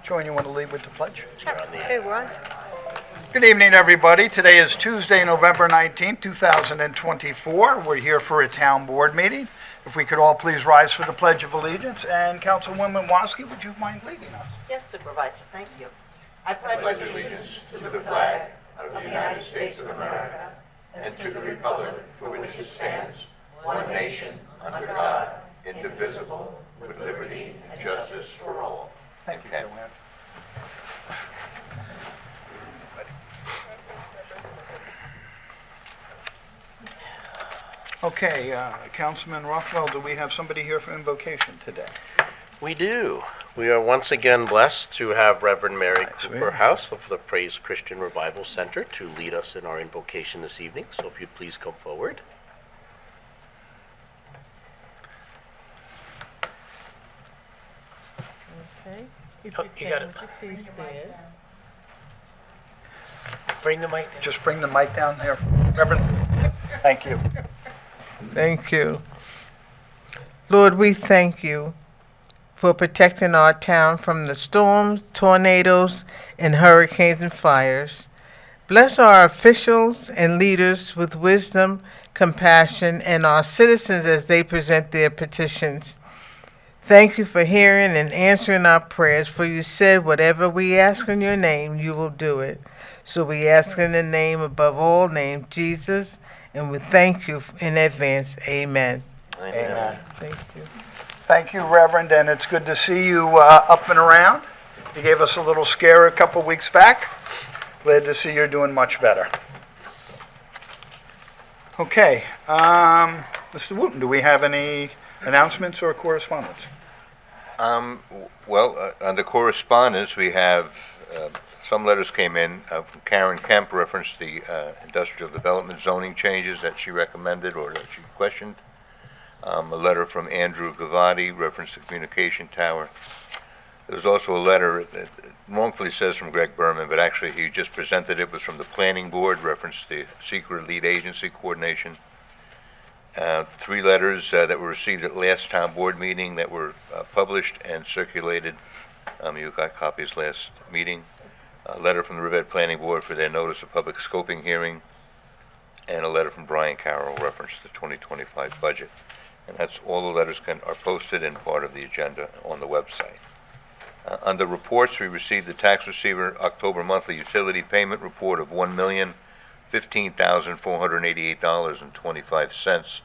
Joanne, you want to lead with the pledge? Sure. Okay, we're on. Good evening, everybody. Today is Tuesday, November 19th, 2024. We're here for a town board meeting. If we could all please rise for the Pledge of Allegiance. And Councilwoman Waski, would you mind leading us? Yes, Supervisor, thank you. I pledge allegiance to the flag of the United States of America and to the republic for which it stands, one nation, under God, indivisible, with liberty and justice for all. Thank you, Joanne. Okay, Councilman Rothwell, do we have somebody here for invocation today? We do. We are once again blessed to have Reverend Mary Cooper House of the Praise Christian Revival Center to lead us in our invocation this evening. So if you'd please come forward. Okay. You got it. Please stand. Bring the mic down. Just bring the mic down here. Reverend, thank you. Thank you. Lord, we thank you for protecting our town from the storms, tornadoes, and hurricanes and fires. Bless our officials and leaders with wisdom, compassion, and our citizens as they present their petitions. Thank you for hearing and answering our prayers, for you said whatever we ask in your name, you will do it. So we ask in the name above all names, Jesus, and we thank you in advance. Amen. Amen. Thank you. Thank you, Reverend, and it's good to see you up and around. You gave us a little scare a couple weeks back. Glad to see you're doing much better. Okay, Mr. Wooten, do we have any announcements or correspondence? Under correspondence, we have some letters came in from Karen Kemp, reference the industrial development zoning changes that she recommended or that she questioned. A letter from Andrew Covati, reference the communication tower. There's also a letter, it wrongfully says from Greg Bergman, but actually he just presented it, was from the planning board, reference the SEQRA lead agency coordination. 3 letters that were received at last town board meeting that were published and circulated. You got copies last meeting. A letter from the Riverhead Planning Board for their notice of public scoping hearing, and a letter from Bryan, Carroll, reference the 2025 budget. And that's all the letters are posted and part of the agenda on the website. Under reports, we received the tax receiver October monthly utility payment report of $1,015,488.25.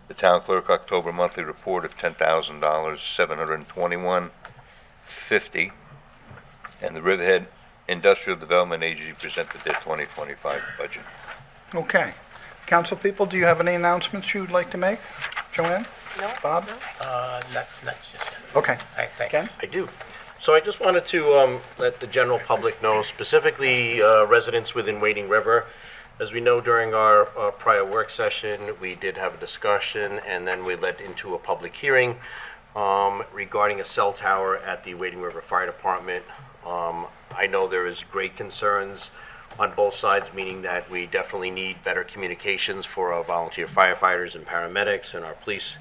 The town clerk October monthly report of $10,000, $721.50. And the Riverhead Industrial Development Agency presented their 2025 budget. Okay. Council people, do you have any announcements you would like to make? Joanne? No. Bob? No. Not just yet. Okay. Thanks. Ken? I do. So I just wanted to let the general public know, specifically residents within Wading River. As we know, during our prior work session, we did have a discussion, and then we led into a public hearing regarding a cell tower at the Wading River Fire Department. I know there is great concerns on both sides, meaning that we definitely need better communications for our volunteer firefighters and paramedics and our police,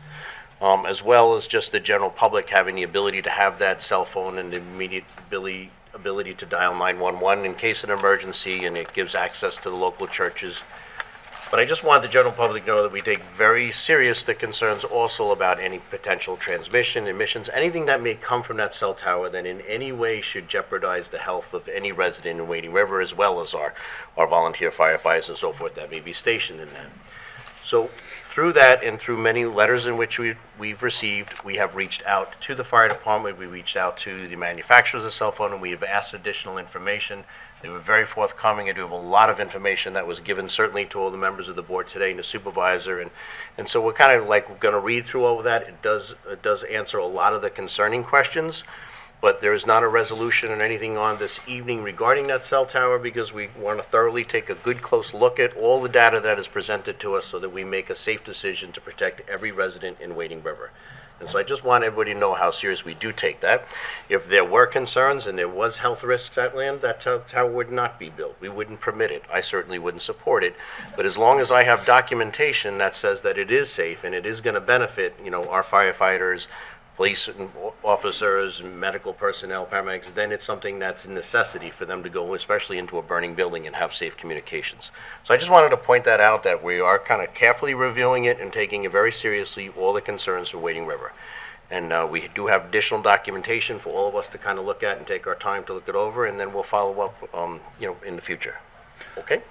as well as just the general public having the ability to have that cell phone and the immediate ability to dial 911 in case of an emergency, and it gives access to the local churches. But I just want the general public to know that we take very serious the concerns also about any potential transmission, emissions, anything that may come from that cell tower that in any way should jeopardize the health of any resident in Wading River, as well as our volunteer firefighters and so forth that may be stationed in that. So through that and through many letters in which we've received, we have reached out to the fire department, we reached out to the manufacturers of cell phone, and we have asked additional information. They were very forthcoming. I do have a lot of information that was given certainly to all the members of the board today and the supervisor, and so we're kind of like going to read through all of that. It does answer a lot of the concerning questions, but there is not a resolution or anything on this evening regarding that cell tower, because we want to thoroughly take a good close look at all the data that is presented to us so that we make a safe decision to protect every resident in Wading River. And so I just want everybody to know how serious we do take that. If there were concerns and there was health risks at land, that tower would not be built. We wouldn't permit it. I certainly wouldn't support it. But as long as I have documentation that says that it is safe and it is going to benefit, our firefighters, police officers, medical personnel, paramedics, then it's something that's a necessity for them to go, especially into a burning building, and have safe communications. So I just wanted to point that out, that we are kind of carefully reviewing it and taking it very seriously, all the concerns for Wading River. And we do have additional documentation for all of us to kind of look at and take our time to look it over, and then we'll follow up, in the future. Okay?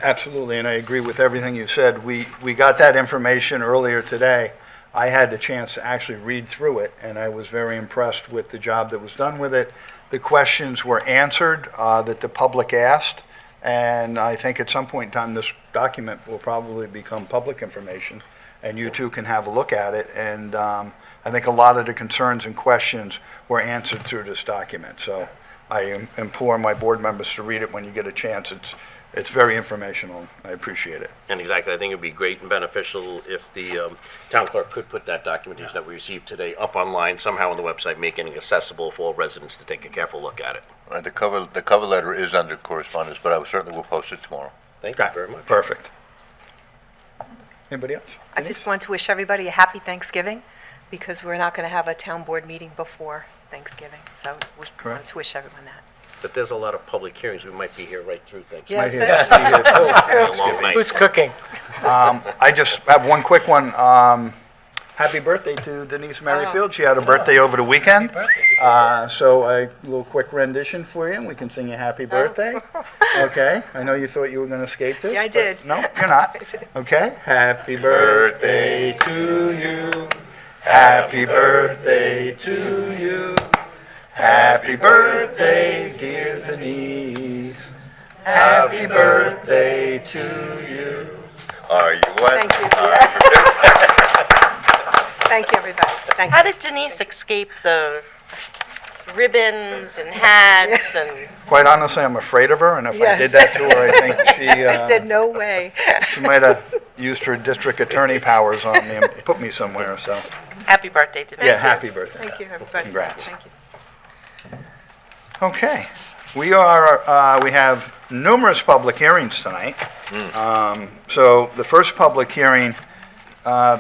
Absolutely, and I agree with everything you said. We got that information earlier today. I had the chance to actually read through it, and I was very impressed with the job that was done with it. The questions were answered that the public asked, and I think at some point in time, this document will probably become public information, and you too can have a look at it. And I think a lot of the concerns and questions were answered through this document. So I implore my board members to read it when you get a chance. It's very informational. I appreciate it. And exactly, I think it'd be great and beneficial if the town clerk could put that documentation that we received today up online somehow on the website, making it accessible for all residents to take a careful look at it. The cover letter is under correspondence, but I certainly will post it tomorrow. Thank you very much. Perfect. Anybody else? I just want to wish everybody a happy Thanksgiving, because we're not going to have a town board meeting before Thanksgiving. So we want Correct. to wish everyone that. But there's a lot of public hearings. We might be here right through Thanksgiving. Yes, Might that's have to be here too. It's a long night. Who's cooking? I just have one quick one. Happy birthday to Denise Merrifield. She had her birthday over the weekend. So a little quick rendition for you, and we can sing you happy birthday. Okay? I know you thought you were going to escape this. Yeah, I but did. No, you're not. Okay? Happy birthday to you. Happy birthday to you. Happy birthday, dear Denise. Happy birthday to you. Are you what? Thank you. Thank you, everybody. Thank How you. did Denise escape the ribbons and hats and... Quite honestly, I'm afraid of her, and if I Yes. did that to her, I think I said, no way. she might have used her district attorney powers on me and put me somewhere, so. Happy birthday, Denise. Yeah, happy birthday. Thank you, everybody. Congrats. Thank you. Okay, we have numerous public hearings tonight. So the first public hearing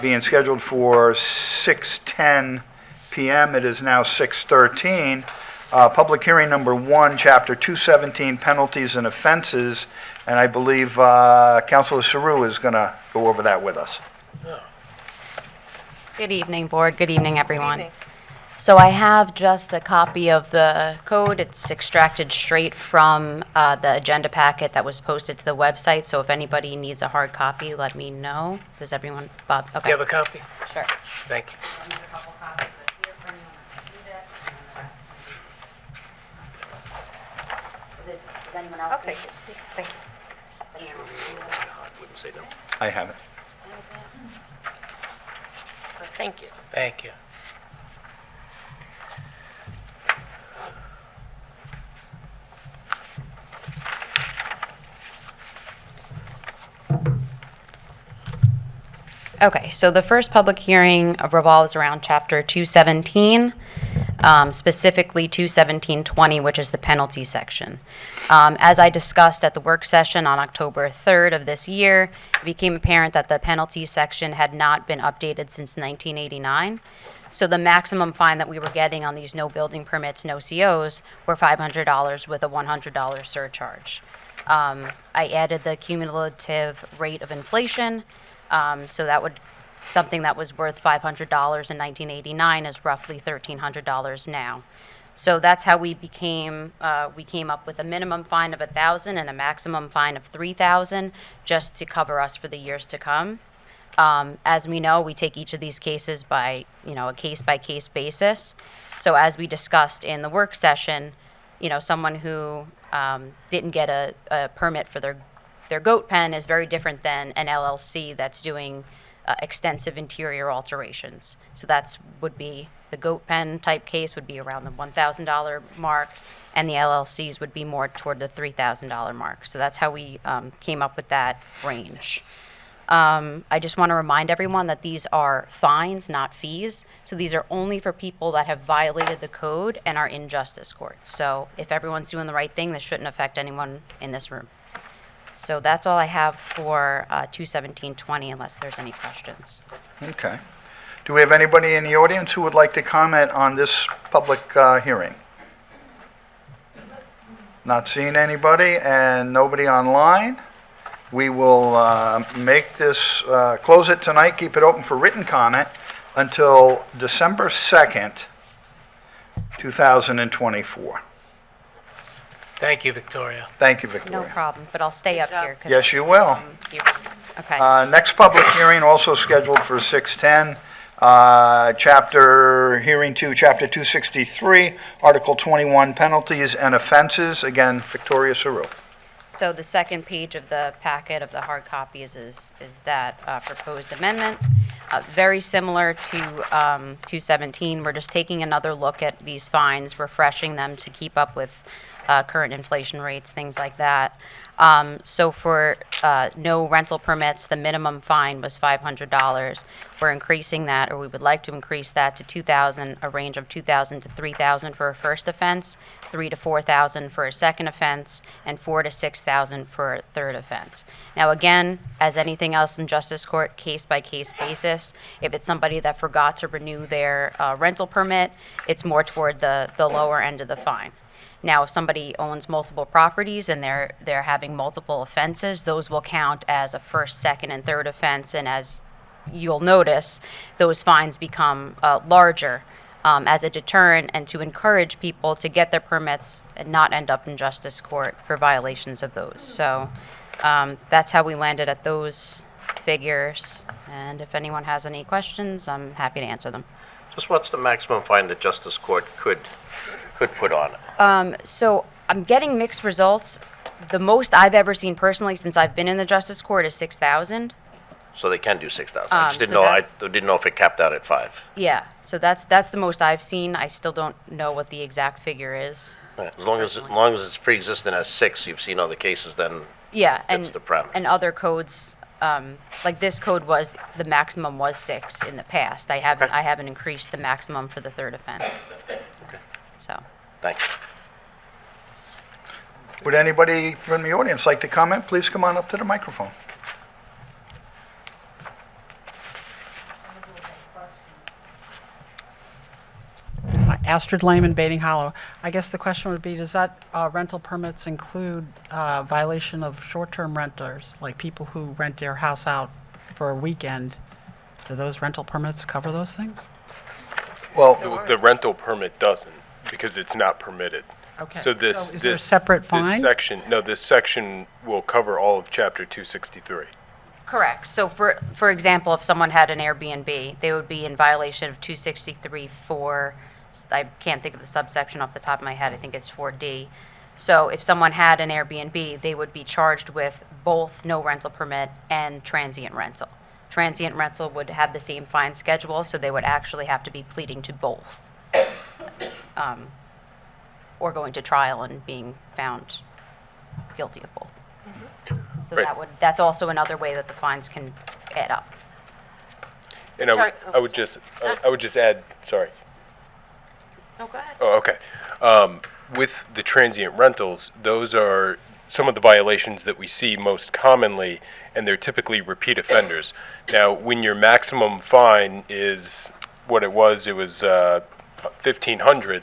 being scheduled for 6:10 PM, it is now 6:13. Public hearing number 1, Chapter 217, Penalties and Offenses, and I believe Councilor Saru is going to go over that with us. Good evening, Board. Good evening, everyone. evening. So I have just a copy of the code. It's extracted straight from the agenda packet that was posted to the website. So if anybody needs a hard copy, let me know. Does everyone, Bob? Do Okay. you have a copy? Sure. Thank you. Does anyone else? I'll take it. Thank you. I wouldn't say no. I have it. Thank you. Thank you. Okay, so the first public hearing revolves around Chapter 217, specifically 217-20, which is the penalty section. As I discussed at the work session on October 3rd of this year, it became apparent that the penalty section had not been updated since 1989. So the maximum fine that we were getting on these no building permits, no COs, were $500 with a $100 surcharge. I added the cumulative rate of inflation. So that would, something that was worth $500 in 1989 is roughly $1,300 now. So that's how we came up with a minimum fine of $1,000 and a maximum fine of $3,000, just to cover us for the years to come. As we know, we take each of these cases by, a case-by-case basis. So as we discussed in the work session, someone who didn't get a permit for their goat pen is very different than an LLC that's doing extensive interior alterations. So would be the goat pen type case would be around the $1,000 mark, and the LLCs would be more toward the $3,000 mark. So that's how we came up with that range. I just want to remind everyone that these are fines, not fees. So these are only for people that have violated the code and are in justice court. So if everyone's doing the right thing, this shouldn't affect anyone in this room. So that's all I have for 217-20, unless there's any questions. Okay. Do we have anybody in the audience who would like to comment on this public hearing? Not seeing anybody and nobody online. We will make this, close it tonight, keep it open for written comment until December 2nd, 2024. Thank you, Victoria. Thank you, No Victoria. problem, but I'll stay up here. 'cause, Yes, you will. Okay. Next public hearing also scheduled for 6:10. Hearing 2, Chapter 263, Article 21, Penalties and Offenses. Again, Victoria Saru. So the second page of the packet of the hard copies is that proposed amendment. Very similar to 217. We're just taking another look at these fines, refreshing them to keep up with current inflation rates, things like that. So for no rental permits, the minimum fine was $500. We're increasing that, or we would like to increase that to $2,000, a range of $2,000 to $3,000 for a first offense, $3,000 to $4,000 for a second offense, and $4,000 to $6,000 for a third offense. Now, again, as anything else in justice court, case-by-case basis, if it's somebody that forgot to renew their rental permit, it's more toward the lower end of the fine. Now, if somebody owns multiple properties and they're having multiple offenses, those will count as a first, second, and third offense, and as you'll notice, those fines become larger as a deterrent and to encourage people to get their permits and not end up in justice court for violations of those. So that's how we landed at those figures, and if anyone has any questions, I'm happy to answer them. Just what's the maximum fine that justice court could put on it? So I'm getting mixed results. The most I've ever seen personally since I've been in the justice court is 6,000. So they can do 6,000. I just didn't so know. I that's- didn't know if it capped out at 5. Yeah, so that's the most I've seen. I still don't know what the exact figure is. Right. As long as it's pre-existing as 6, you've seen other cases, then Yeah, fits the parameters. and other codes, like this code was, the maximum was 6 in the past. I haven't increased the maximum for the third offense. So, Thanks. Would anybody from the audience like to comment? Please come on up to the microphone. Astrid Lehman, Bating Hollow. I guess the question would be, does that rental permits include violation of short-term renters, like people who rent their house out for a weekend? Do those rental permits cover those things? Well, The rental permit doesn't, because it's not permitted. Okay. So this, is there a this, separate this fine? this section will cover all of Chapter 263. correct. So for example, if someone had an Airbnb, they would be in violation of 263 for, I can't think of the subsection off the top of my head, I think it's 4D. So if someone had an Airbnb, they would be charged with both no rental permit and transient rental. Transient rental would have the same fine schedule, so they would actually have to be pleading to both. Or going to trial and being found guilty of both. So Right. that's also another way that the fines can add up. And I would just add, sorry. No, go ahead. Oh, okay. With the transient rentals, those are some of the violations that we see most commonly, and they're typically repeat offenders. Now, when your maximum fine is what it was $1,500.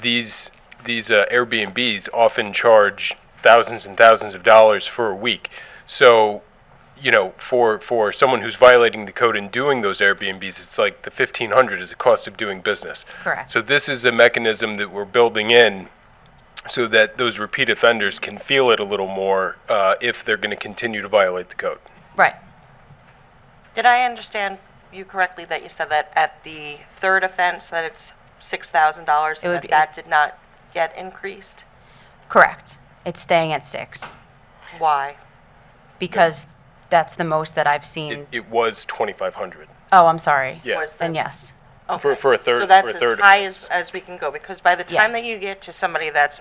These Airbnbs often charge thousands and thousands of dollars for a week. So, you know, for someone who's violating the code and doing those Airbnbs, it's like the $1,500 is the cost of doing business. Correct. So this is a mechanism that we're building in so that those repeat offenders can feel it a little more if they're going to continue to violate the code. Right. Did I understand you correctly that you said that at the third offense that it's $6,000 It would and be- that did not get increased? Correct. It's staying at 6 Why? because that's the most that I've seen. It was $2,500. Oh, I'm sorry. Yeah. Was Then the- yes. Okay. For a third. So that's for a third as high offense. as we can go, because by the time Yes. that you get to somebody that's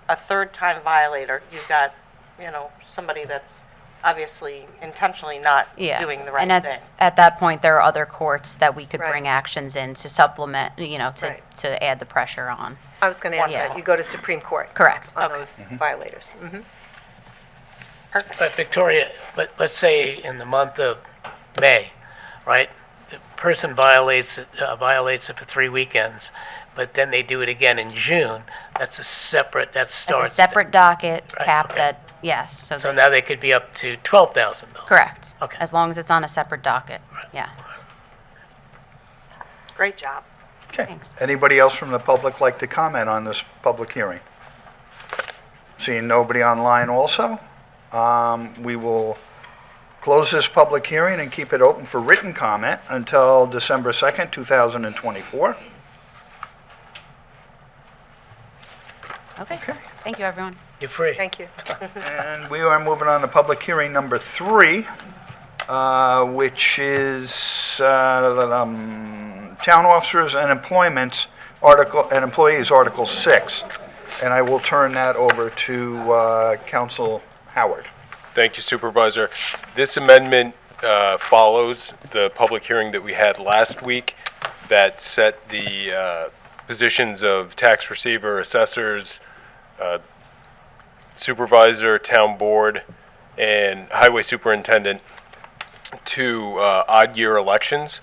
a third-time violator, you've got, you know, somebody that's obviously intentionally not Yeah. doing the right and thing. at that point, there are other courts that we could Right. bring actions in to supplement, you know, to, Right. to add the pressure on. I was going to ask Yeah. that. You go to Supreme Court Correct. on Okay. those violators. Perfect. But Victoria, let's say in the month of May, right, the person violates it for 3 weekends, but then they do it again in June, that's a separate, that It's starts. a separate docket Right, capped okay. at, yes. So now they could be up to $12,000. Correct. Okay. As long as it's on a separate docket, yeah. Great job. Okay. Thanks. Anybody else from the public like to comment on this public hearing? Seeing nobody online also, we will close this public hearing and keep it open for written comment until December 2nd, 2024. Okay. Okay. Thank you, everyone. You're free. Thank you. And we are moving on to public hearing number 3, which is Town Officers and Employments Article, and Employees, Article 6. And I will turn that over to Council Howard. Thank you, Supervisor. This amendment follows the public hearing that we had last week that set the positions of tax receiver, assessors, supervisor, town board, and highway superintendent to odd-year elections.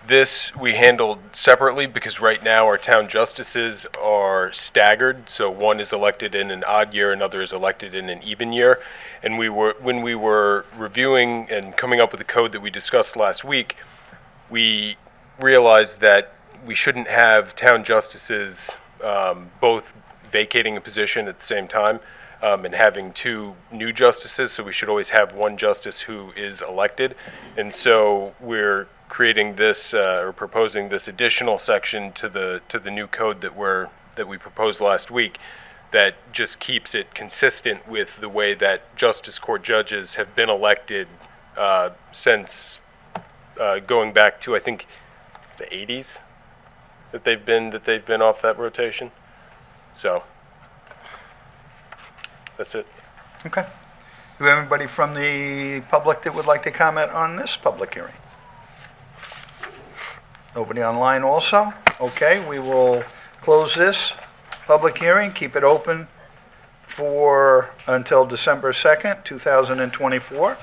This we handled separately because right now our town justices are staggered. So one is elected in an odd year, another is elected in an even year. And when we were reviewing and coming up with the code that we discussed last week, we realized that we shouldn't have town justices both vacating a position at the same time and having 2 new justices. So we should always have one justice who is elected. And so we're creating this or proposing this additional section to the new code that we proposed last week that just keeps it consistent with the way that justice court judges have been elected since going back to, I think, the 80s that they've been off that rotation. So that's it. Okay. Do we have anybody from the public that would like to comment on this public hearing? Nobody online also? Okay, we will close this public hearing, keep it open for until December 2nd, 2024.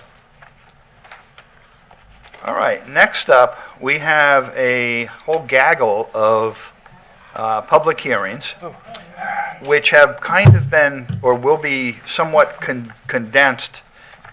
All right, next up, we have a whole gaggle of public hearings, which have kind of been, or will be somewhat condensed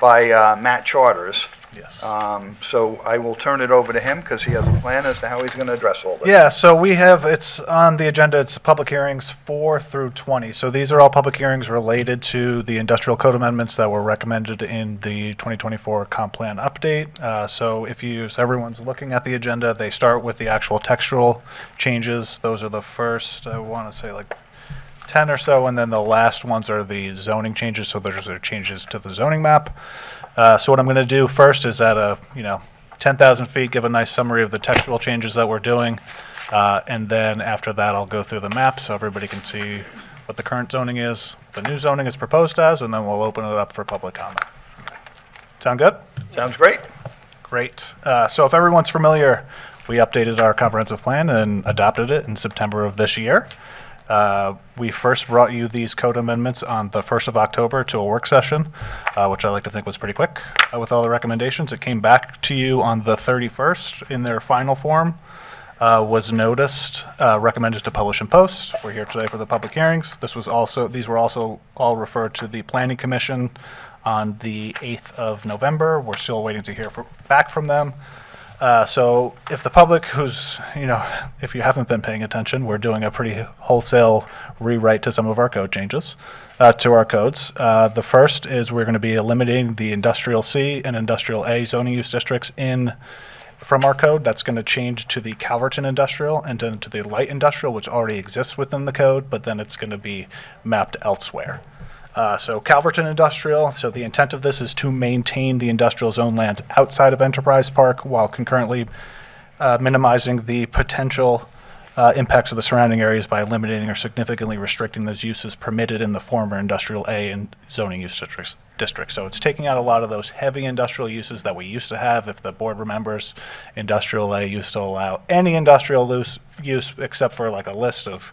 by Matt Charters. Yes. So I will turn it over to him because he has a plan as to how he's going to address all this. Yeah, so we have, it's on the agenda, it's public hearings 4 through 20. So these are all public hearings related to the industrial code amendments that were recommended in the 2024 comp plan update. So everyone's looking at the agenda, they start with the actual textual changes. Those are the first, I want to say like 10 or so, and then the last ones are the zoning changes. So those are changes to the zoning map. So what I'm going to do first is at 10,000 feet, give a nice summary of the textual changes that we're doing. And then after that, I'll go through the map so everybody can see what the current zoning is, the new zoning is proposed as, and then we'll open it up for public comment. Sound good? Sounds great. Great. So if everyone's familiar, we updated our comprehensive plan and adopted it in September of this year. We first brought you these code amendments on the 1st of October to a work session, which I like to think was pretty quick with all the recommendations. It came back to you on the 31st in their final form, was noticed, recommended to publish and post. We're here today for the public hearings. These were also all referred to the Planning Commission on the 8th of November. We're still waiting to hear back from them. So if the public if you haven't been paying attention, we're doing a pretty wholesale rewrite to some of our code changes, to our codes. The first is we're going to be eliminating the Industrial C and Industrial A zoning use districts from our code. That's going to change to the Calverton Industrial and then to the Light Industrial, which already exists within the code, but then it's going to be mapped elsewhere. So Calverton Industrial, so the intent of this is to maintain the industrial zone lands outside of Enterprise Park while concurrently minimizing the potential impacts of the surrounding areas by eliminating or significantly restricting those uses permitted in the former Industrial A and zoning use districts. So it's taking out a lot of those heavy industrial uses that we used to have. If the board remembers, Industrial A used to allow any industrial use except for like a list of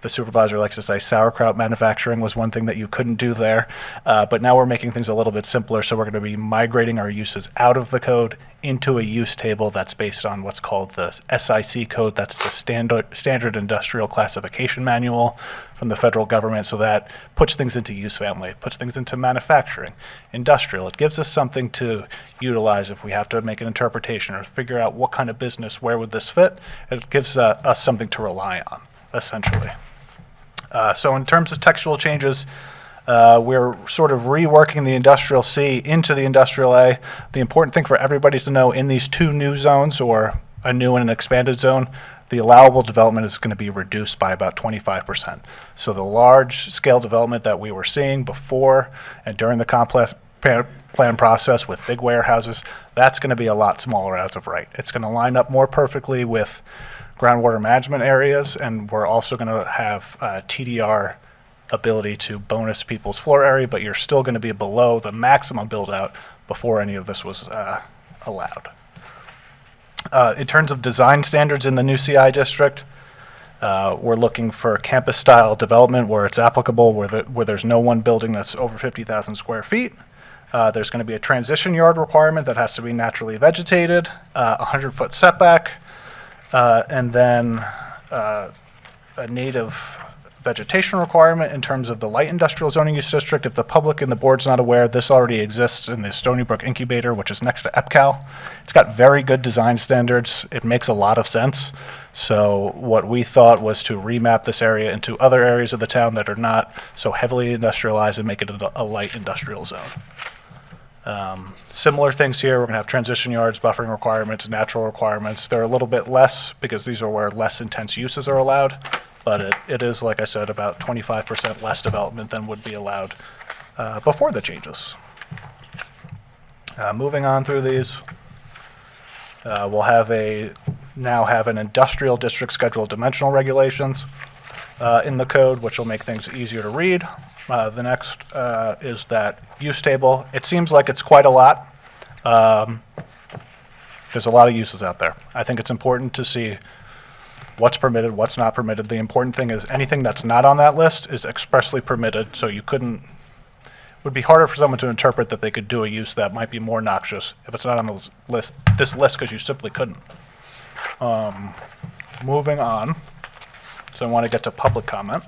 the supervisor likes to say sauerkraut manufacturing was one thing that you couldn't do there. But now we're making things a little bit simpler, so we're going to be migrating our uses out of the code into a use table that's based on what's called the SIC code. That's the Standard Industrial Classification Manual from the federal government. So that puts things into use family, puts things into manufacturing, industrial. It gives us something to utilize if we have to make an interpretation or figure out what kind of business, where would this fit. It gives us something to rely on, essentially. So in terms of textual changes, we're sort of reworking the industrial C into the industrial A. The important thing for everybody to know, in these two new zones, or a new and an expanded zone, the allowable development is going to be reduced by about 25%. So the large scale development that we were seeing before and during the complex plan process with big warehouses, that's going to be a lot smaller as of right. It's going to line up more perfectly with groundwater management areas, and we're also going to have TDR ability to bonus people's floor area, but you're still going to be below the maximum build out before any of this was allowed. In terms of design standards in the new CI district, we're looking for campus-style development where it's applicable, where there's no one building that's over 50,000 square feet. There's going to be a transition yard requirement that has to be naturally vegetated, 100-foot setback, and then a native vegetation requirement in terms of the light industrial zoning use district. If the public and the board's not aware, this already exists in the Stony Brook Incubator, which is next to EPCAL. It's got very good design standards. It makes a lot of sense. So what we thought was to remap this area into other areas of the town that are not so heavily industrialized and make it a light industrial zone. Similar things here. We're going to have transition yards, buffering requirements, natural requirements. They're a little bit less because these are where less intense uses are allowed. But it is, like I said, about 25% less development than would be allowed before the changes. Moving on through these, we'll now have an industrial district schedule of dimensional regulations in the code, which will make things easier to read. The next is that use table. It seems like it's quite a lot. There's a lot of uses out there. I think it's important to see what's permitted, what's not permitted. The important thing is anything that's not on that list is expressly permitted, so it would be harder for someone to interpret that they could do a use that might be more noxious if it's not on this list because you simply couldn't. Moving on, so I want to get to public comment.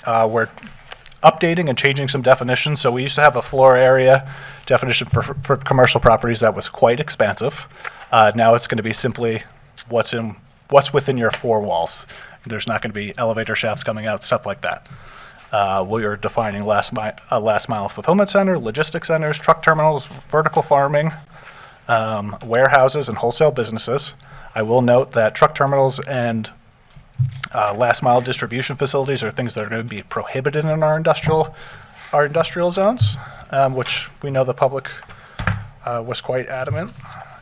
We're updating and changing some definitions. So we used to have a floor area definition for commercial properties that was quite expansive. Now it's going to be simply what's within your four walls. There's not going to be elevator shafts coming out, stuff like that. We are defining last mile fulfillment center, logistics centers, truck terminals, vertical farming, warehouses, and wholesale businesses. I will note that truck terminals and last mile distribution facilities are things that are going to be prohibited in our industrial zones, which we know the public was quite adamant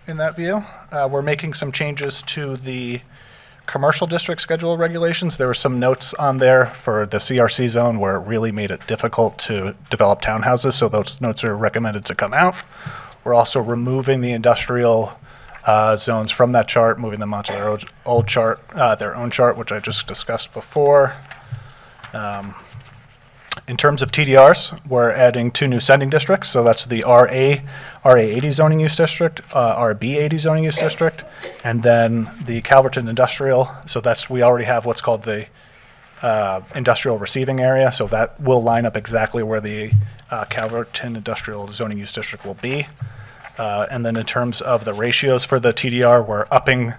in that view. We're making some changes to the commercial district schedule regulations. There were some notes on there for the CRC zone where it really made it difficult to develop townhouses, so those notes are recommended to come out. We're also removing the industrial zones from that chart, moving them onto their old chart, their own chart, which I just discussed before. In terms of TDRs, we're adding two new sending districts. So that's the RA80 zoning use district, RB80 zoning use district, and then the Calverton industrial. So we already have what's called the industrial receiving area. So that will line up exactly where the Calverton industrial zoning use district will be. And then in terms of the ratios for the TDR, we're upping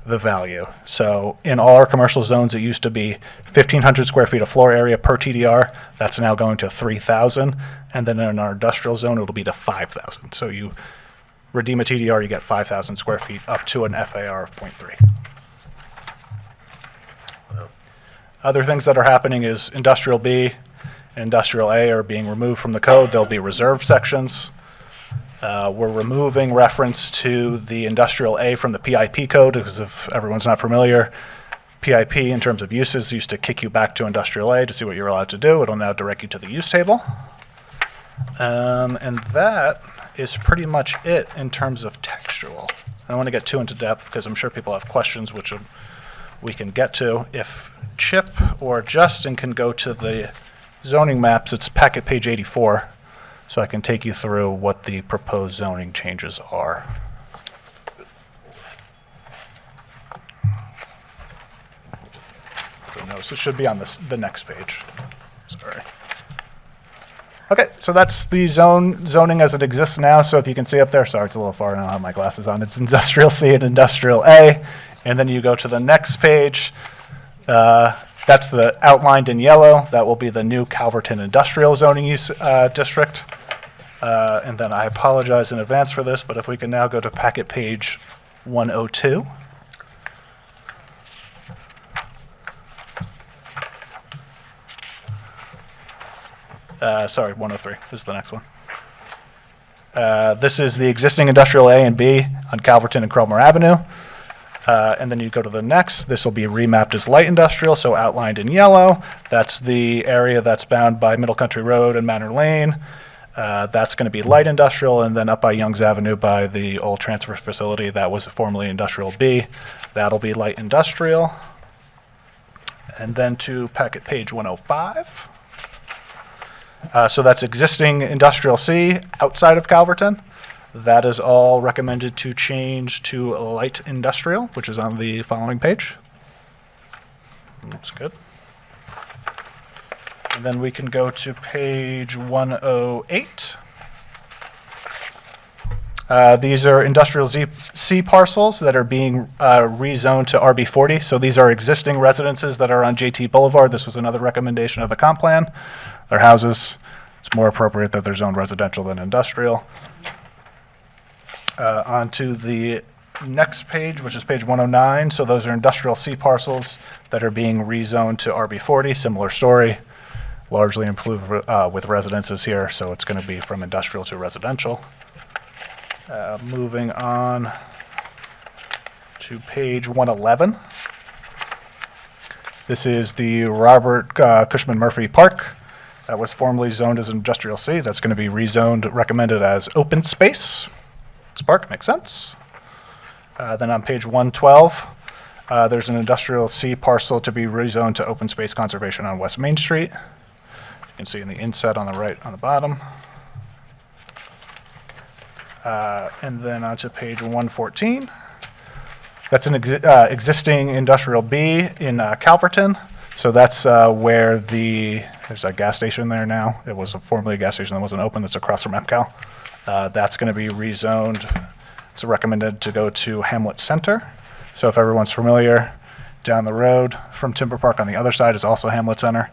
the value. So in all our commercial zones, it used to be 1,500 square feet of floor area per TDR. That's now going to 3,000. And then in our industrial zone, it'll be to 5,000. So you redeem a TDR, you get 5,000 square feet up to an FAR of 0.3. Other things that are happening is industrial B and industrial A are being removed from the code. There'll be reserved sections. We're removing reference to the industrial A from the PIP code, because if everyone's not familiar, PIP in terms of uses used to kick you back to industrial A to see what you're allowed to do. It'll now direct you to the use table. And that is pretty much it in terms of textual. I don't want to get too into depth because I'm sure people have questions which we can get to. If Chip or Justin can go to the zoning maps, it's packet page 84, so I can take you through what the proposed zoning changes are. So it should be on the next page. Sorry. Okay, so that's the zoning as it exists now. So if you can see up there, sorry, it's a little far, I don't have my glasses on. It's Industrial C and Industrial A. And then you go to the next page. That's the outlined in yellow. That will be the new Calverton Industrial Zoning Use District. And then I apologize in advance for this, but if we can now go to packet page 102. Sorry, 103 is the next one. This is the existing industrial A and B on Calverton and Cromer Avenue. And then you go to the next. This will be remapped as light industrial, so outlined in yellow. That's the area that's bound by Middle Country Road and Manor Lane. That's going to be light industrial, and then up by Youngs Avenue by the old transfer facility, that was formerly industrial B. That'll be light industrial. And then to packet page 105. So that's existing industrial C outside of Calverton. That is all recommended to change to light industrial, which is on the following page. Looks good. And then we can go to page 108. These are industrial C parcels that are being rezoned to RB40. So these are existing residences that are on JT Boulevard. This was another recommendation of the comp plan. They're houses. It's more appropriate that they're zoned residential than industrial. On to the next page, which is page 109. So those are industrial C parcels that are being rezoned to RB40. Similar story, largely improved with residences here. So it's going to be from industrial to residential. Moving on to page 111. This is the Robert Cushman Murphy Park. That was formerly zoned as industrial C. That's going to be rezoned, recommended as open space. It's park, makes sense. Then on page 112, there's an industrial C parcel to be rezoned to open space conservation on West Main Street. You can see in the inset on the right on the bottom. And then onto page 114. That's an existing industrial B in Calverton. So that's where there's a gas station there now. It was formerly a gas station that wasn't open. That's across from EPCAL. That's going to be rezoned. It's recommended to go to Hamlet Center. So if everyone's familiar, down the road from Timber Park on the other side is also Hamlet Center.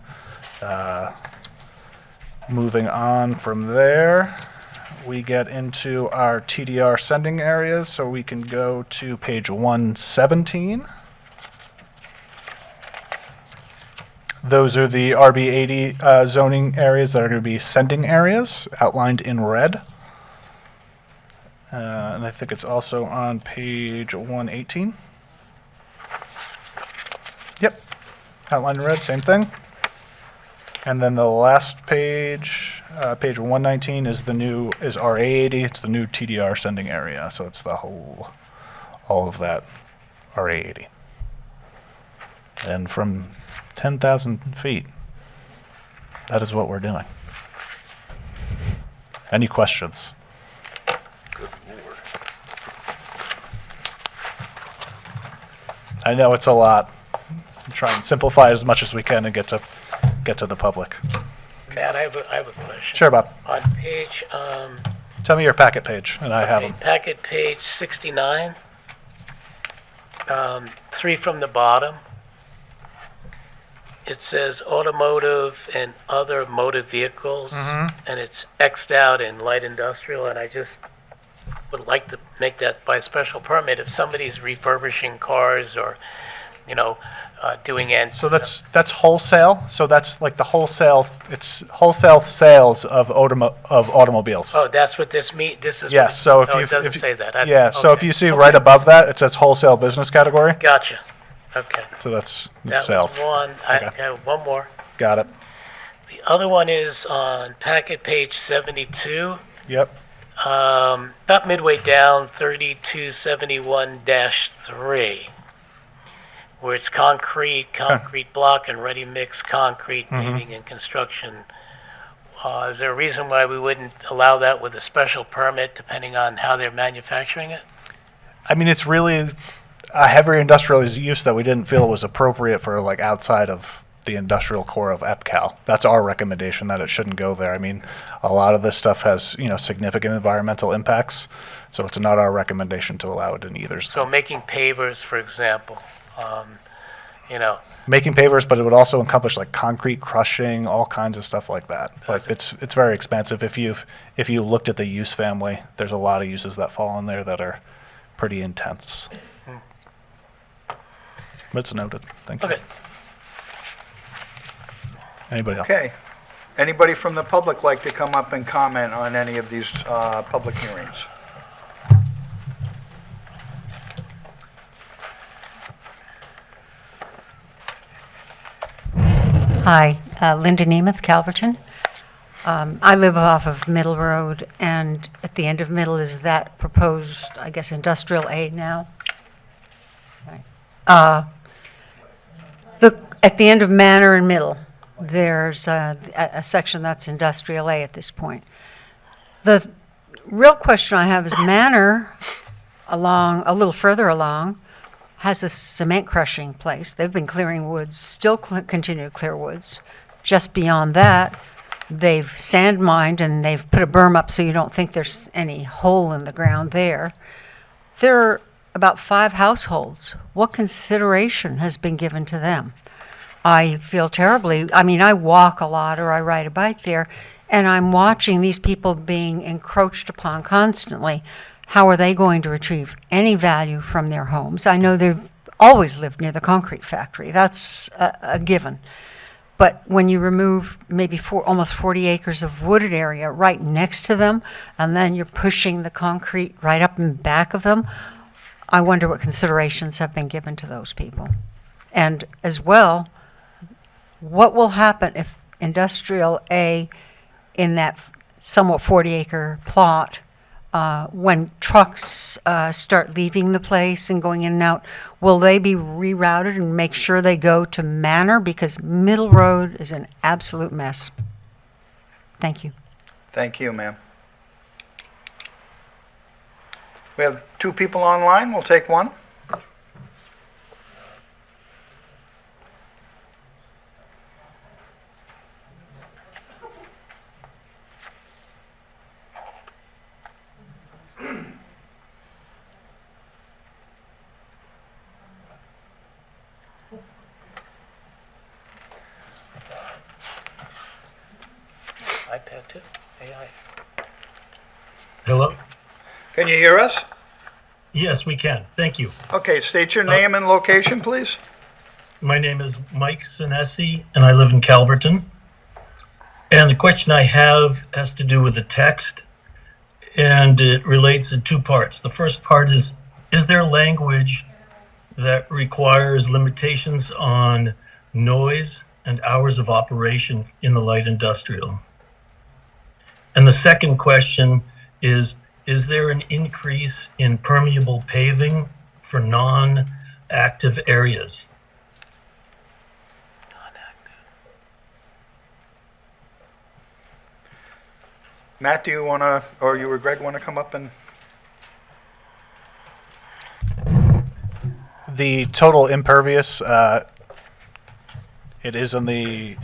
Moving on from there, we get into our TDR sending areas. So we can go to page 117. Those are the RB80 zoning areas that are going to be sending areas, outlined in red. And I think it's also on page 118. Yep, outlined in red, same thing. And then the last page, page 119, is RA80. It's the new TDR sending area, so it's the whole, all of that RA80. And from 10,000 feet, that is what we're doing. Any questions? Good Lord. I know it's a lot. Try and simplify it as much as we can and get to the public. Matt, I have a question. Sure, Bob. On page, Tell me your packet page, and I have them. packet page 69, 3 from the bottom. It says automotive and other motor vehicles, and it's X'd out in light industrial, and I just would like to make that by special permit if somebody's refurbishing cars or, doing So that's wholesale. So that's like the wholesale. It's wholesale sales of automobiles. Oh, that's what this This is. Yes. So if it doesn't say that. Yeah. So if you see right above that, it says wholesale business category. Gotcha. Okay. So that's That sales. was one. I Okay. have one more. Got it. The other one is on packet page 72. Yep. About midway down, 3271-3. where it's concrete block, and ready-mix concrete paving and construction. Is there a reason why we wouldn't allow that with a special permit, depending on how they're manufacturing it? I mean, it's really a heavy industrial use that we didn't feel was appropriate for like outside of the industrial core of EPCAL. That's our recommendation, that it shouldn't go there. I mean, a lot of this stuff has, significant environmental impacts, so it's not our recommendation to allow it in either. So making pavers, for example, Making pavers, but it would also encompass like concrete crushing, all kinds of stuff like that. Like it's very expensive. If you looked at the use family, there's a lot of uses that fall in there that are pretty intense. But it's noted. Thank you. Okay. Anybody else? Okay. Anybody from the public like to come up and comment on any of these public hearings? Hi, Linda Nemeth, Calverton. I live off of Middle Road, and at the end of Middle is that proposed, I guess, Industrial A now. Right. At the end of Manor and Middle, there's a section that's Industrial A at this point. The real question I have is Manor, a little further along, has a cement crushing place. They've been clearing woods, still continue to clear woods. Just beyond that, they've sand mined and they've put a berm up so you don't think there's any hole in the ground there. There are about 5 households. What consideration has been given to them? I feel terribly. I mean, I walk a lot or I ride a bike there, and I'm watching these people being encroached upon constantly. How are they going to retrieve any value from their homes? I know they've always lived near the concrete factory. That's a given. But when you remove maybe almost 40 acres of wooded area right next to them, and then you're pushing the concrete right up in back of them, I wonder what considerations have been given to those people. And as well, what will happen if Industrial A in that somewhat 40-acre plot, when trucks start leaving the place and going in and out, will they be rerouted and make sure they go to Manor? Because Middle Road is an absolute mess. Thank you. Thank you, ma'am. We have 2 people online. We'll take one. iPad too, AI. Hello? Can you hear us? Yes, we can. Thank you. Okay, state your name and location, please. My name is Mike Sinesi, and I live in Calverton. And the question I have has to do with the text, and it relates in 2 parts. The first part is there language that requires limitations on noise and hours of operation in the light industrial? And the second question is there an increase in permeable paving for non-active areas? Matt, do you want to, or you or Greg want to come up and? The total impervious, it is on the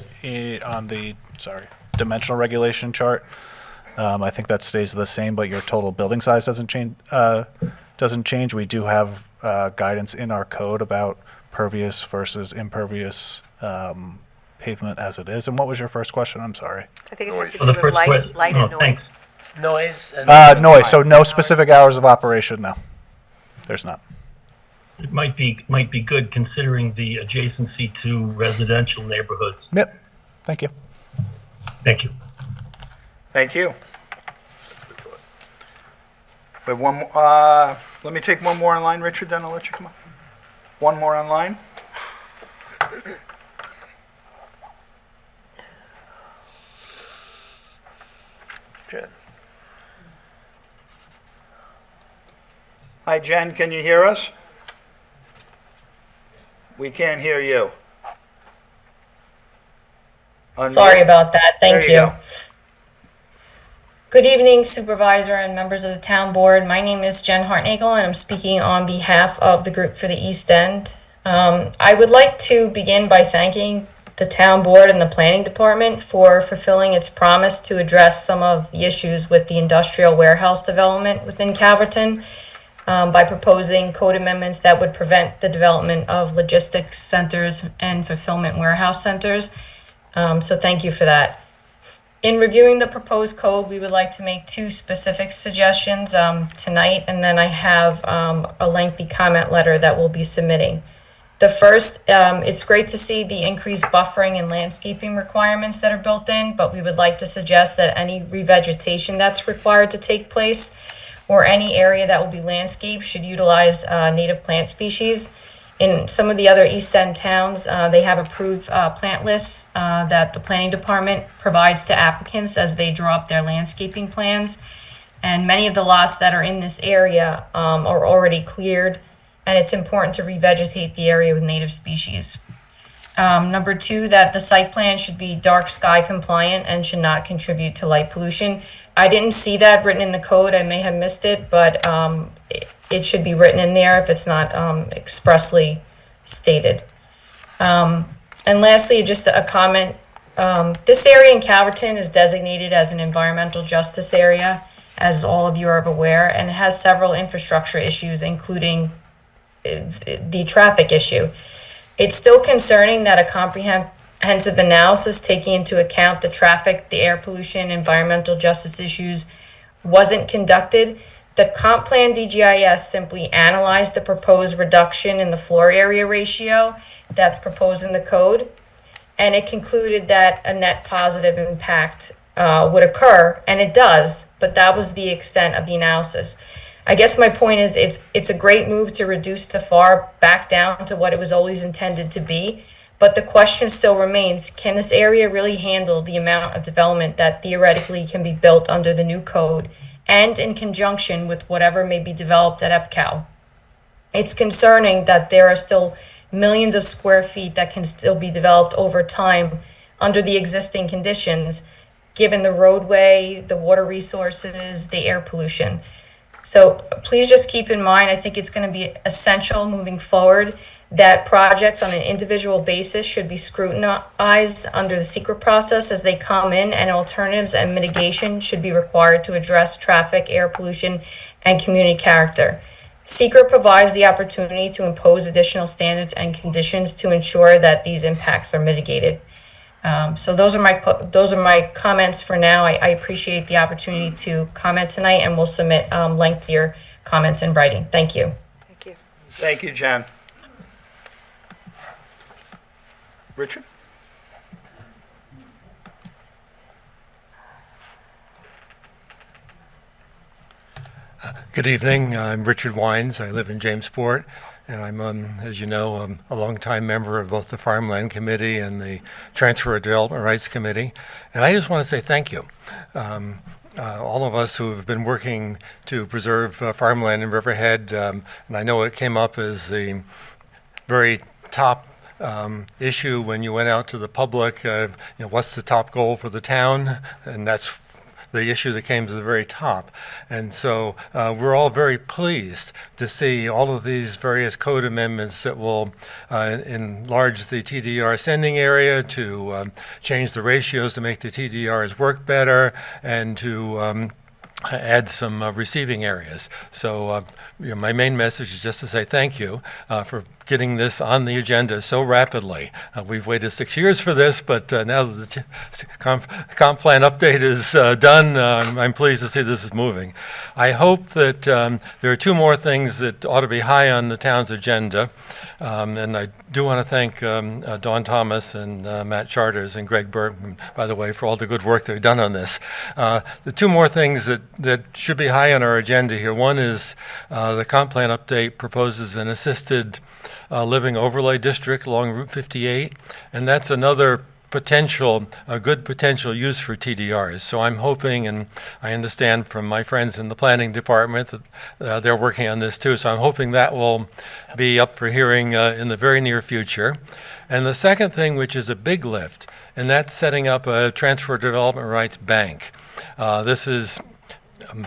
dimensional regulation chart. I think that stays the same, but your total building size doesn't change. We do have guidance in our code about pervious versus impervious pavement as it is. And what was your first question? I'm sorry. I think it has to For do the with first question, light and noise. thanks. It's noise and. Noise. So no specific hours of operation. No, there's not. It might be good considering the adjacency to residential neighborhoods. Yep. Thank you. Thank you. Thank you. We have one. Let me take one more online, Richard. Then I'll let you come up. One more online. Jen. Hi, Jen. Can you hear us? We can't hear you. Sorry about that. Thank There you go. Good evening, Supervisor and members of the Town Board. My name is Jen Hartnagel, and I'm speaking on behalf of the group for the East End. I would like to begin by thanking the Town Board and the Planning Department for fulfilling its promise to address some of the issues with the industrial warehouse development within Calverton by proposing code amendments that would prevent the development of logistics centers and fulfillment warehouse centers. So thank you for that. In reviewing the proposed code, we would like to make two specific suggestions tonight, and then I have a lengthy comment letter that we'll be submitting. The first, it's great to see the increased buffering and landscaping requirements that are built in, but we would like to suggest that any revegetation that's required to take place or any area that will be landscaped should utilize native plant species. In some of the other East End towns, they have approved plant lists that the planning department provides to applicants as they draw up their landscaping plans. And many of the lots that are in this area are already cleared, and it's important to revegetate the area with native species. Number two, that the site plan should be dark sky compliant and should not contribute to light pollution. I didn't see that written in the code. I may have missed it, but it should be written in there if it's not expressly stated. And lastly, just a comment. This area in Calverton is designated as an environmental justice area, as all of you are aware, and it has several infrastructure issues, including the traffic issue. It's still concerning that a comprehensive analysis taking into account the traffic, the air pollution, environmental justice issues wasn't conducted. The comp plan DGIS simply analyzed the proposed reduction in the floor area ratio that's proposed in the code, and it concluded that a net positive impact would occur, and it does, but that was the extent of the analysis. I guess my point is it's a great move to reduce the FAR back down to what it was always intended to be, but the question still remains, can this area really handle the amount of development that theoretically can be built under the new code and in conjunction with whatever may be developed at EPCAL? It's concerning that there are still millions of square feet that can still be developed over time under the existing conditions, given the roadway, the water resources, the air pollution. So please just keep in mind, I think it's going to be essential moving forward that projects on an individual basis should be scrutinized under the SEQRA process as they come in, and alternatives and mitigation should be required to address traffic, air pollution, and community character. SEQRA provides the opportunity to impose additional standards and conditions to ensure that these impacts are mitigated. So those are my comments for now. I appreciate the opportunity to comment tonight, and we'll submit lengthier comments in writing. Thank you. Thank you. Thank you, Jen. Richard? Good evening. I'm Richard Wines. I live in Jamesport, and I'm, as you know, a longtime member of both the Farmland Committee and the Transfer of Development Rights Committee. And I just want to say thank you. All of us who have been working to preserve farmland in Riverhead, and I know it came up as the very top issue when you went out to the public, what's the top goal for the town? And that's the issue that came to the very top. And so we're all very pleased to see all of these various code amendments that will enlarge the TDR sending area, to change the ratios to make the TDRs work better, and to add some receiving areas. So my main message is just to say thank you for getting this on the agenda so rapidly. We've waited 6 years for this, but now that the comp plan update is done, I'm pleased to see this is moving. I hope that there are two more things that ought to be high on the town's agenda, and I do want to thank Dawn Thomas and Matt Charters and Greg Bergman, by the way, for all the good work they've done on this. The two more things that should be high on our agenda here. One is the comp plan update proposes an assisted living overlay district along Route 58, and that's another a good potential use for TDRs. So I'm hoping, and I understand from my friends in the planning department that they're working on this too. So I'm hoping that will be up for hearing in the very near future. And the second thing, which is a big lift, and that's setting up a transfer development rights bank. This is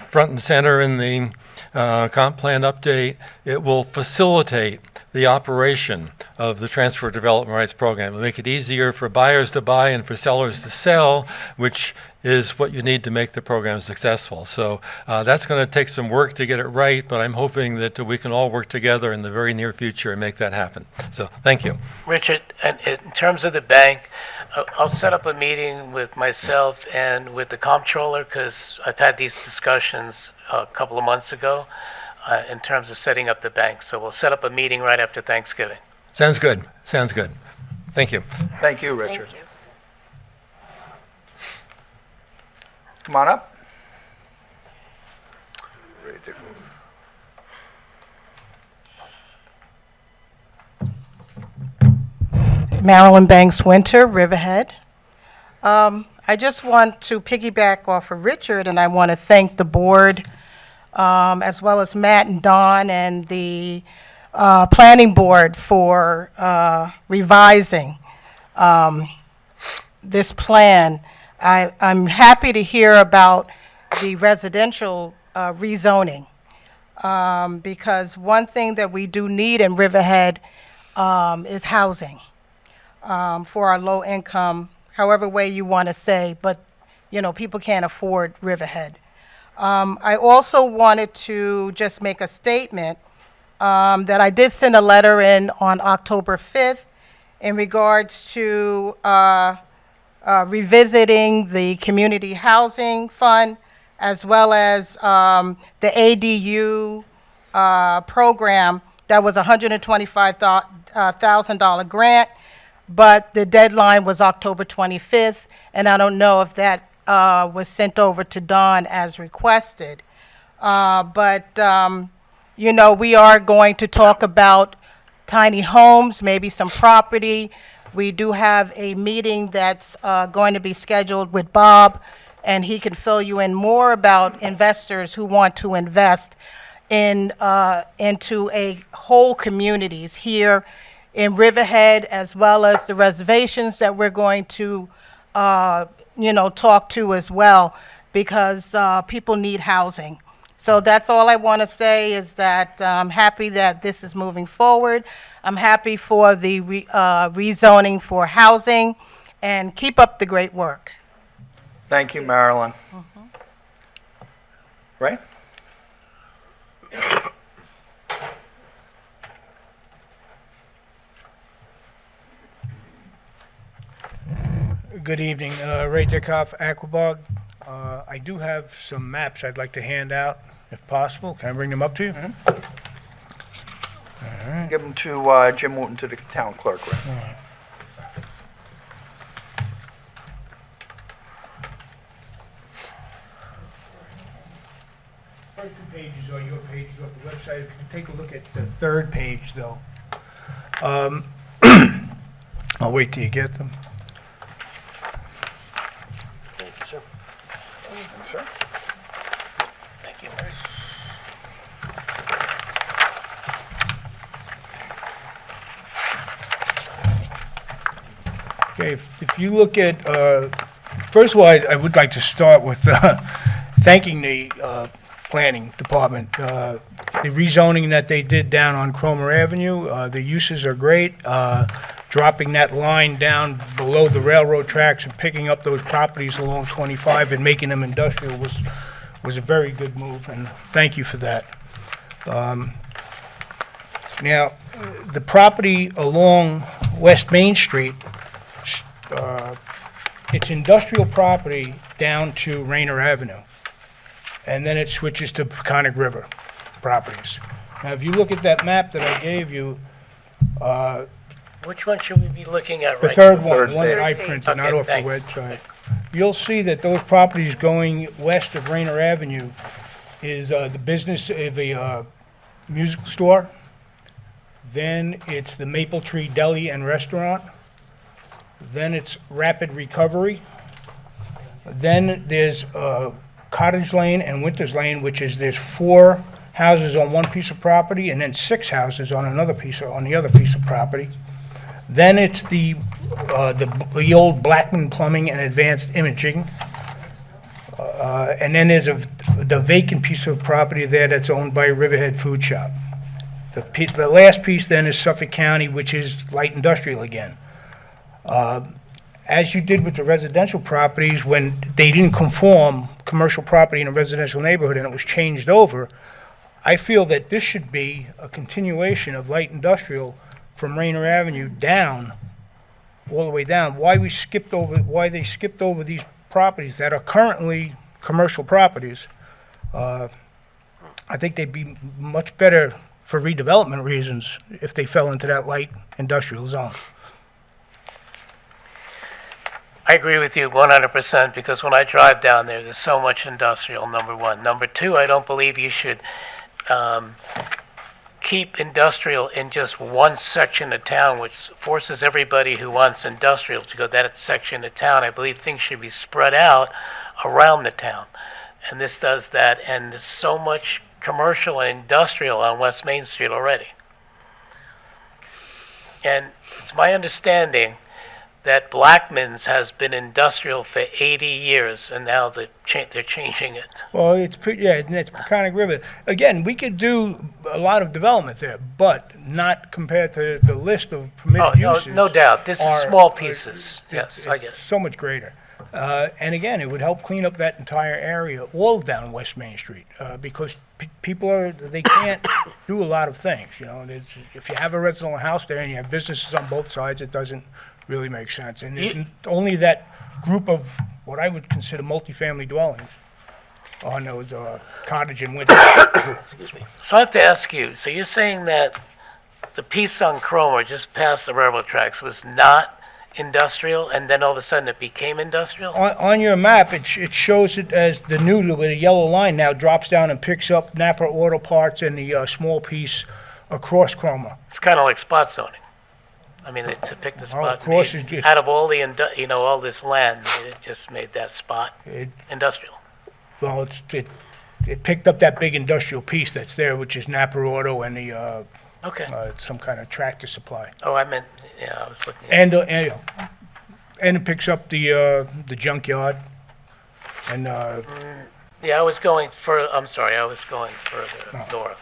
front and center in the comp plan update. It will facilitate the operation of the transfer development rights program. It'll make it easier for buyers to buy and for sellers to sell, which is what you need to make the program successful. So that's going to take some work to get it right, but I'm hoping that we can all work together in the very near future and make that happen. So thank you. Richard, and in terms of the bank, I'll set up a meeting with myself and with the comptroller, because I've had these discussions a couple of months ago in terms of setting up the bank. So we'll set up a meeting right after Thanksgiving. Sounds good. Sounds good. Thank you. Thank you, Richard. Come on up. Ready to move. Marilyn Banks Winter, Riverhead. I just want to piggyback off of Richard, and I want to thank the board, as well as Matt and Don and the planning board for revising this plan. I'm happy to hear about the residential rezoning, because one thing that we do need in Riverhead is housing for our low income, however way you want to say, but you know, people can't afford Riverhead. I also wanted to just make a statement that I did send a letter in on October 5th in regards to revisiting the community housing fund, as well as the ADU program. That was a $125,000 grant, but the deadline was October 25th, and I don't know if that was sent over to Don as requested. You know, we are going to talk about tiny homes, maybe some property. We do have a meeting that's going to be scheduled with Bob, and he can fill you in more about investors who want to invest in into a whole communities here in Riverhead, as well as the reservations that we're going to you know, talk to as well, because people need housing. So that's all I want to say, is that I'm happy that this is moving forward. I'm happy for the rezoning for housing, and keep up the great work. Thank you, Marilyn. Right? Good evening, Ray Dickoff, Aquabog. I do have some maps I'd like to hand out, if possible. Can I bring them up to you? Give them to Jim Wooten, to the town clerk. Right? All right. First two pages are your pages off the website. If you can take a look at the third page, though. I'll wait till you get them. Thank you, sir. Thank you, sir. Thank you, Mary. Okay, if you look at, first of all, I would like to start with thanking the planning department. The rezoning that they did down on Cromer Avenue, the uses are great. Dropping that line down below the railroad tracks and picking up those properties along 25 and making them industrial was a very good move, and thank you for that. Now, the property along West Main Street, it's industrial property down to Rayner Avenue, and then it switches to Peconic River properties. Now, if you look at that map that I gave you, Which one should we be looking at the right third now? one, the one that I printed, not Okay, off the thanks. website, you'll see that those properties going west of Rayner Avenue is the business of a musical store. Then it's the Maple Tree Deli and Restaurant. then it's Rapid Recovery. Then there's Cottage Lane and Winters Lane, which is there's 4 houses on one piece of property and then 6 houses on the other piece of property. Then it's the old Blackman Plumbing and Advanced Imaging. And then there's the vacant piece of property there that's owned by Riverhead Food Shop. The last piece then is Suffolk County, which is light industrial again. As you did with the residential properties, when they didn't conform commercial property in a residential neighborhood and it was changed over, I feel that this should be a continuation of light industrial from Rayner Avenue down, all the way down. Why they skipped over these properties that are currently commercial properties, I think they'd be much better for redevelopment reasons if they fell into that light industrial zone. I agree with you 100% because when I drive down there, there's so much industrial, number one. Number two, I don't believe you should keep industrial in just one section of town, which forces everybody who wants industrial to go that section of town. I believe things should be spread out around the town. And this does that, and there's so much commercial and industrial on West Main Street already. And it's my understanding that Blackman's has been industrial for 80 years, and now they're changing it. Well, it's Peconic River. Again, we could do a lot of development there, but not compared to the list of permitted uses. No doubt. This is small pieces. Yes, I get it. So much greater. And again, it would help clean up that entire area, all down West Main Street, because people they can't do a lot of things. You know, if you have a residential house there and you have businesses on both sides, it doesn't really make sense. And there's only that group of what I would consider multifamily dwellings on those cottage and winter. Excuse me. So I have to ask you, so you're saying that the piece on Cromer just past the railroad tracks was not industrial, and then all of a sudden it became industrial? On your map, it shows it as the new, with a yellow line now drops down and picks up Napa Auto Parts and the small piece across Cromer. It's kind of like spot zoning. I mean, to pick the spot, out of all the, all this land, it just made that spot industrial. Well, it picked up that big industrial piece that's there, which is Napa Auto and the, some kind of tractor supply. Oh, I meant, I was looking at and it picks up the junkyard, and I was going further north.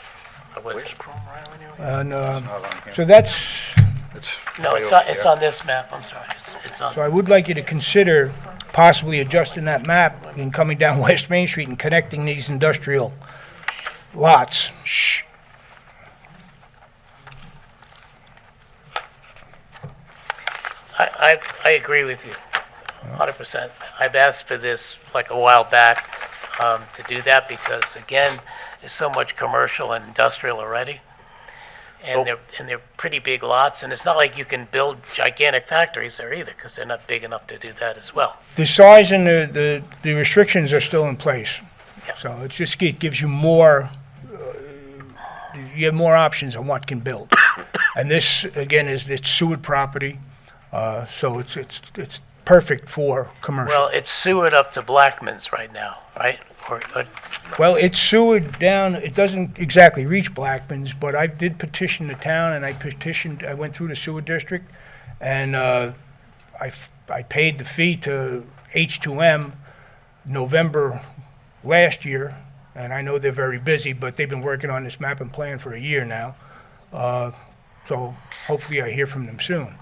Where's Cromer Avenue? And so that's. No, it's on this map. I'm sorry. It's on. So I would like you to consider possibly adjusting that map and coming down West Main Street and connecting these industrial lots. Shh. I agree with you 100%. I've asked for this like a while back to do that because, again, there's so much commercial and industrial already. And they're pretty big lots, and it's not like you can build gigantic factories there either, because they're not big enough to do that as well. The size and the restrictions are still in place, so it just gives you more. You have more options on what can build, and this again it's Seward property, so it's perfect for commercial. Well, it's Seward up to Blackman's right now, right? Well, it's Seward down, it doesn't exactly reach Blackman's, but I did petition the town, and I went through the Seward district, and I paid the fee to H2M November last year, and I know they're very busy, but they've been working on this map and plan for a year now, so hopefully I hear from them soon.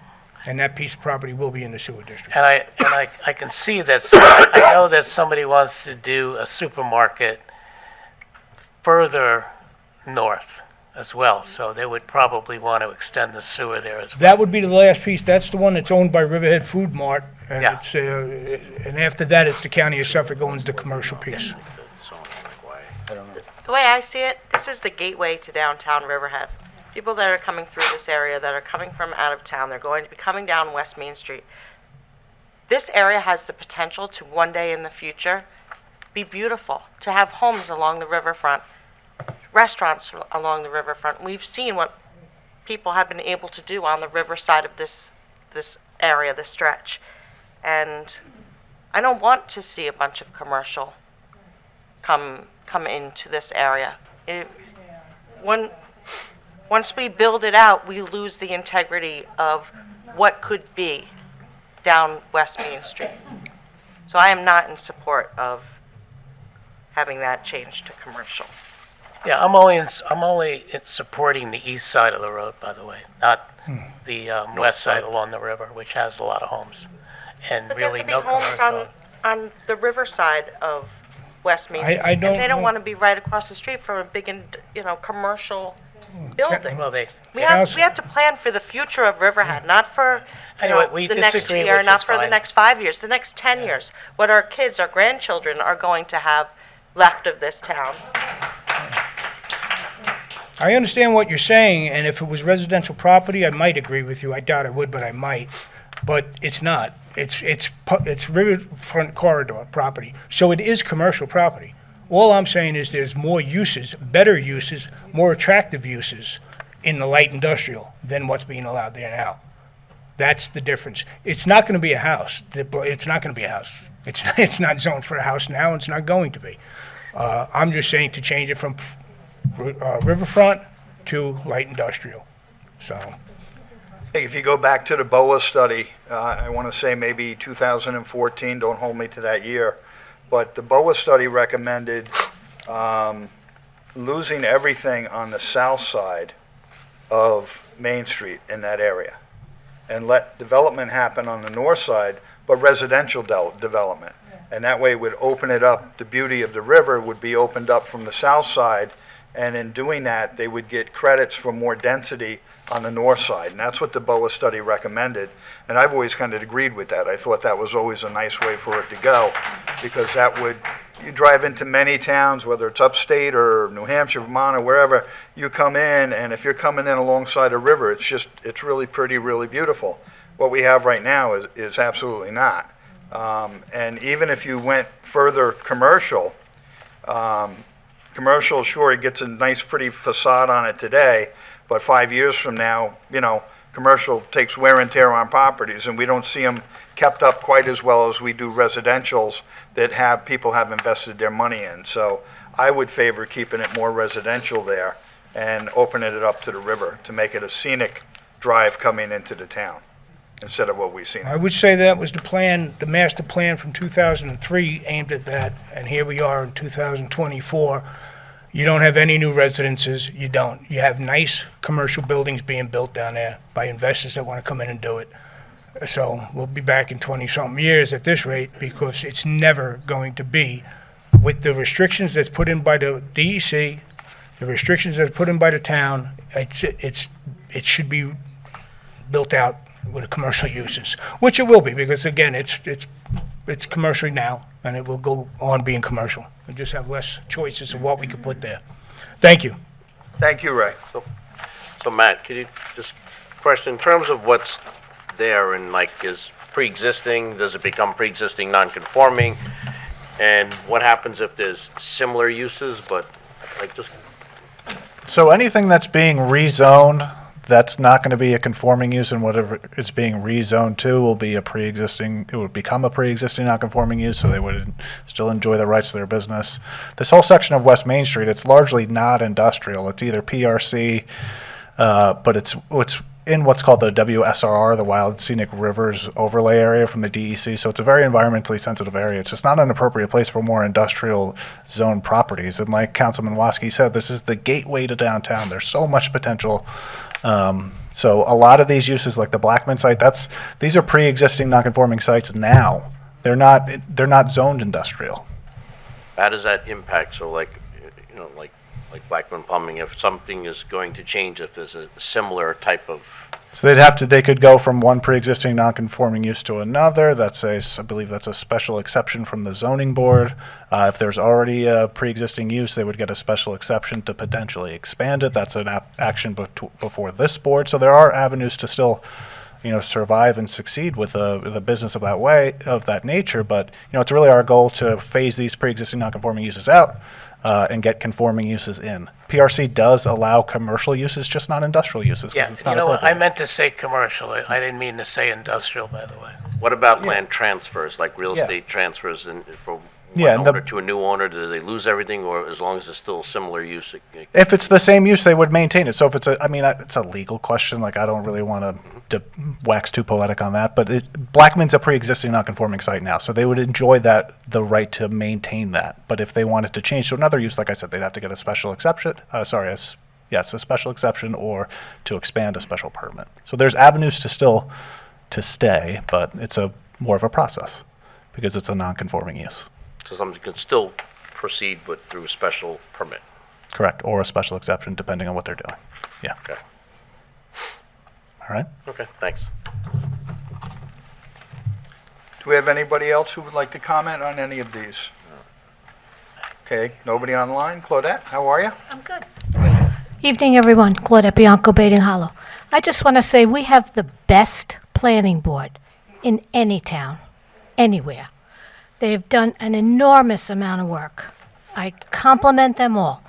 And that piece of property will be in the Sewer district. And I can see that, I know that somebody wants to do a supermarket further north as well, so they would probably want to extend the sewer there as well. That would be the last piece. That's the one that's owned by Riverhead Food Mart, and it's and after that, it's the County of Suffolk owns the commercial piece. The way I see it, this is the gateway to downtown Riverhead. People that are coming through this area, that are coming from out of town, they're going to be coming down West Main Street. This area has the potential to one day in the future be beautiful, to have homes along the riverfront, restaurants along the riverfront. We've seen what people have been able to do on the river side of this area, this stretch. And I don't want to see a bunch of commercial come into this area. Once we build it out, we lose the integrity of what could be down West Main Street. So I am not in support of having that changed to commercial. Yeah, I'm only supporting the east side of the road, by the way, not the west side along the river, which has a lot of homes, and But there really could be no homes commercial. on the river side of West Main Street. I don't And they don't know. want to be right across the street from a big, commercial building. Well, We have to plan for the future of Riverhead, not for Anyway, we the next disagree, year, which not is for the fine. next 5 years, the next 10 years. What our kids, our grandchildren are going to have left of this town. I understand what you're saying, and if it was residential property, I might agree with you. I doubt I would, but I might. But it's not. It's riverfront corridor property, so it is commercial property. All I'm saying is there's more uses, better uses, more attractive uses in the light industrial than what's being allowed there now. That's the difference. It's not going to be a house. It's not going to be a house. It's not zoned for a house now, and it's not going to be. I'm just saying to change it from riverfront to light industrial. So, Hey, if you go back to the BOA study, I want to say maybe 2014, don't hold me to that year, but the BOA study recommended losing everything on the south side of Main Street in that area and let development happen on the north side, but residential development. And that way it would open it up. The beauty of the river would be opened up from the south side, and in doing that, they would get credits for more density on the north side. And that's what the BOA study recommended. And I've always kind of agreed with that. I thought that was always a nice way for it to go, because that would, you drive into many towns, whether it's upstate or New Hampshire, Vermont, or wherever, you come in, and if you're coming in alongside a river, it's really pretty, really beautiful. What we have right now is absolutely not. And even if you went further commercial, commercial, sure, it gets a nice, pretty facade on it today, but 5 years from now, commercial takes wear and tear on properties, and we don't see them kept up quite as well as we do residentials that people have invested their money in. So I would favor keeping it more residential there and opening it up to the river to make it a scenic drive coming into the town instead of what we've seen. I would say that was the plan, the master plan from 2003 aimed at that, and here we are in 2024. You don't have any new residences, you don't. You have nice commercial buildings being built down there by investors that want to come in and do it. So we'll be back in 20-something years at this rate, because it's never going to be, with the restrictions that's put in by the DEC, the restrictions that's put in by the town, it should be built out with commercial uses, which it will be, because again, it's commercial now, and it will go on being commercial. We just have less choices of what we could put there. Thank you. Thank you, Ray. So Matt, could you just question, in terms of what's there and is pre-existing, does it become pre-existing non-conforming? And what happens if there's similar uses, but just... So anything that's being rezoned, that's not going to be a conforming use, and whatever it's being rezoned to will be it would become a pre-existing non-conforming use, so they would still enjoy the rights of their business. This whole section of West Main Street, it's largely not industrial. It's either PRC, but it's in what's called the WSRR, the Wild Scenic Rivers Overlay Area from the DEC, so it's a very environmentally sensitive area. It's just not an appropriate place for more industrial zone properties. And like Councilman Waskey said, this is the gateway to downtown. There's so much potential. So a lot of these uses, like the Blackman site, these are pre-existing non-conforming sites now. They're not zoned industrial. How does that impact? So like Blackman Plumbing, if something is going to change, if there's a similar type of... So they could go from one pre-existing non-conforming use to another. I believe that's a special exception from the zoning board. If there's already a pre-existing use, they would get a special exception to potentially expand it. That's an action before this board. So there are avenues to still survive and succeed with a business of that nature. But, it's really our goal to phase these pre-existing non-conforming uses out and get conforming uses in. PRC does allow commercial uses, just not industrial uses, because Yeah, it's not I appropriate. meant to say commercial. I didn't mean to say industrial, by the way. What about land transfers, like real Yeah. estate transfers from Yeah, one and owner to a new owner? Do they lose everything, or as long as it's still similar use? If it's the same use, they would maintain it. So if it's it's a legal question. Like, I don't really want to wax too poetic on that. But Blackman's a pre-existing non-conforming site now, so they would enjoy the right to maintain that. But if they wanted to change to another use, like I said, they'd have to get a special exception. A special exception, or to expand a special permit. So there's avenues to stay, but it's more of a process because it's a non-conforming use. So somebody can still proceed through a special permit. Correct, or a special exception, depending on what they're doing. Yeah. Okay. All right. Okay, thanks. Do we have anybody else who would like to comment on any of these? Okay, nobody online. Claudette, how are you? I'm good. Evening, everyone. Claudette Bianco, Bating Hollow. I just want to say we have the best planning board in any town, anywhere. They've done an enormous amount of work. I compliment them all.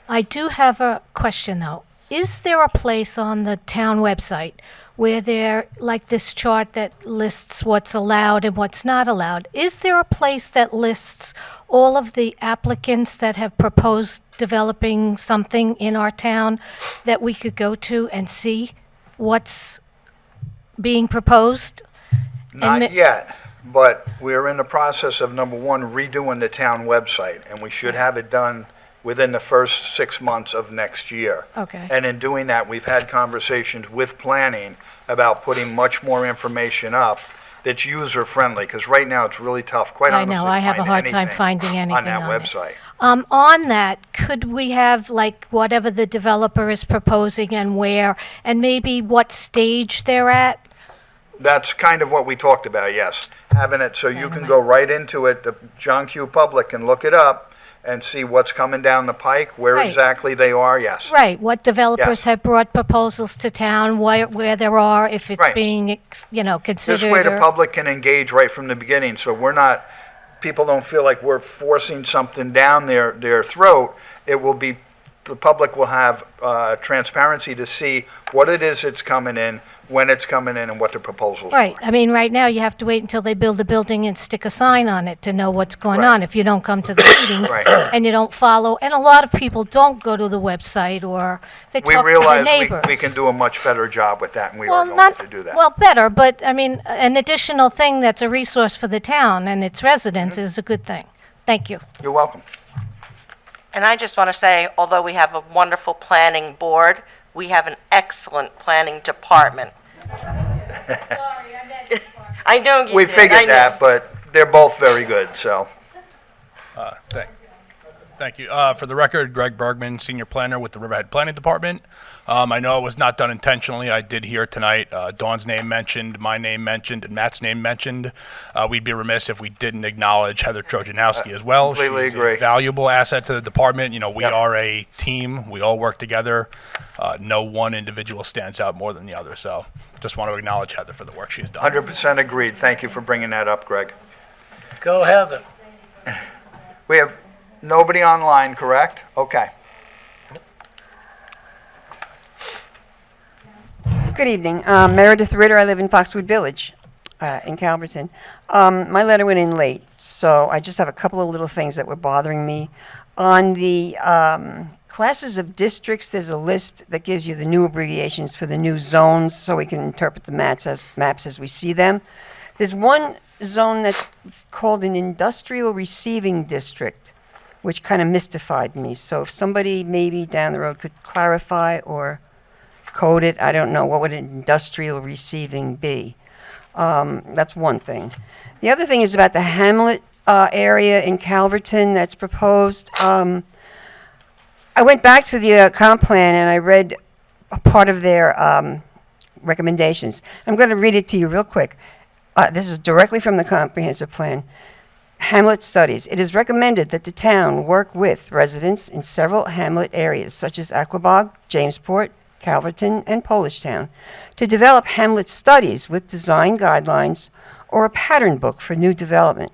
I do have a question, though. Is there a place on the town website where there, like this chart that lists what's allowed and what's not allowed, is there a place that lists all of the applicants that have proposed developing something in our town that we could go to and see what's being proposed? Not yet, but we're in the process of, number one, redoing the town website, and we should have it done within the first 6 months of next year. Okay. And in doing that, we've had conversations with planning about putting much more information up that's user-friendly, because right now it's really tough, quite I honestly, know, I have a finding hard time anything finding anything on that on it. website. On that, could we have, like, whatever the developer is proposing and where, and maybe what stage they're at? That's kind of what we talked about, yes. Having it so you can go right into it, the John Q. Public can look it up and see what's coming down the pike, where Right. exactly they are, yes. Right, what developers Yes. have brought proposals to town, where there are, if it's Right. being, considered. This way the or- public can engage right from the beginning, so people don't feel like we're forcing something down their throat. It will be, the public will have transparency to see what it is that's coming in, when it's coming in, and what the proposals are. Right, I mean, right now, you have to wait until they build the building and stick a sign on it to know what's going Right. on if you don't come to the meetings Right. and you don't follow, and a lot of people don't go to the website, or they We talk to the realize neighbors. we can do a much better job with that, and we are Well, going not, to do that. well, better, but, I mean, an additional thing that's a resource for the town and its residents Mm-hmm. is a good thing. Thank you. You're welcome. And I just want to say, although we have a wonderful planning board, we have an excellent planning department. I know you We did. I figured know. that, but they're both very good, so. Thank you. For the record, Greg Bergman, Senior Planner with the Riverhead Planning Department. I know it was not done intentionally. I did hear tonight Dawn's name mentioned, my name mentioned, and Matt's name mentioned. We'd be remiss if we didn't acknowledge Heather Trojanowski as well. Completely She's agree. a valuable asset to the department. We Yep. are a team. We all work together. No one individual stands out more than the other. So just want to acknowledge Heather for the work she's done. 100% agreed. Thank you for bringing that up, Greg. Go Heather. We have nobody online, correct? Okay. Good evening. Meredith Ritter. I live in Foxwood Village in Calverton. My letter went in late, so I just have a couple of little things that were bothering me. On the classes of districts, there's a list that gives you the new abbreviations for the new zones so we can interpret the maps as we see them. There's one zone that's called an industrial receiving district, which kind of mystified me. So if somebody maybe down the road could clarify or code it, I don't know, what would an industrial receiving be? That's one thing. The other thing is about the Hamlet area in Calverton that's proposed. I went back to the comp plan and I read a part of their recommendations. I'm going to read it to you real quick. This is directly from the comprehensive plan. Hamlet studies. It is recommended that the town work with residents in several hamlet areas such as Aquabog, Jamesport, Calverton, and Polishtown to develop hamlet studies with design guidelines or a pattern book for new development.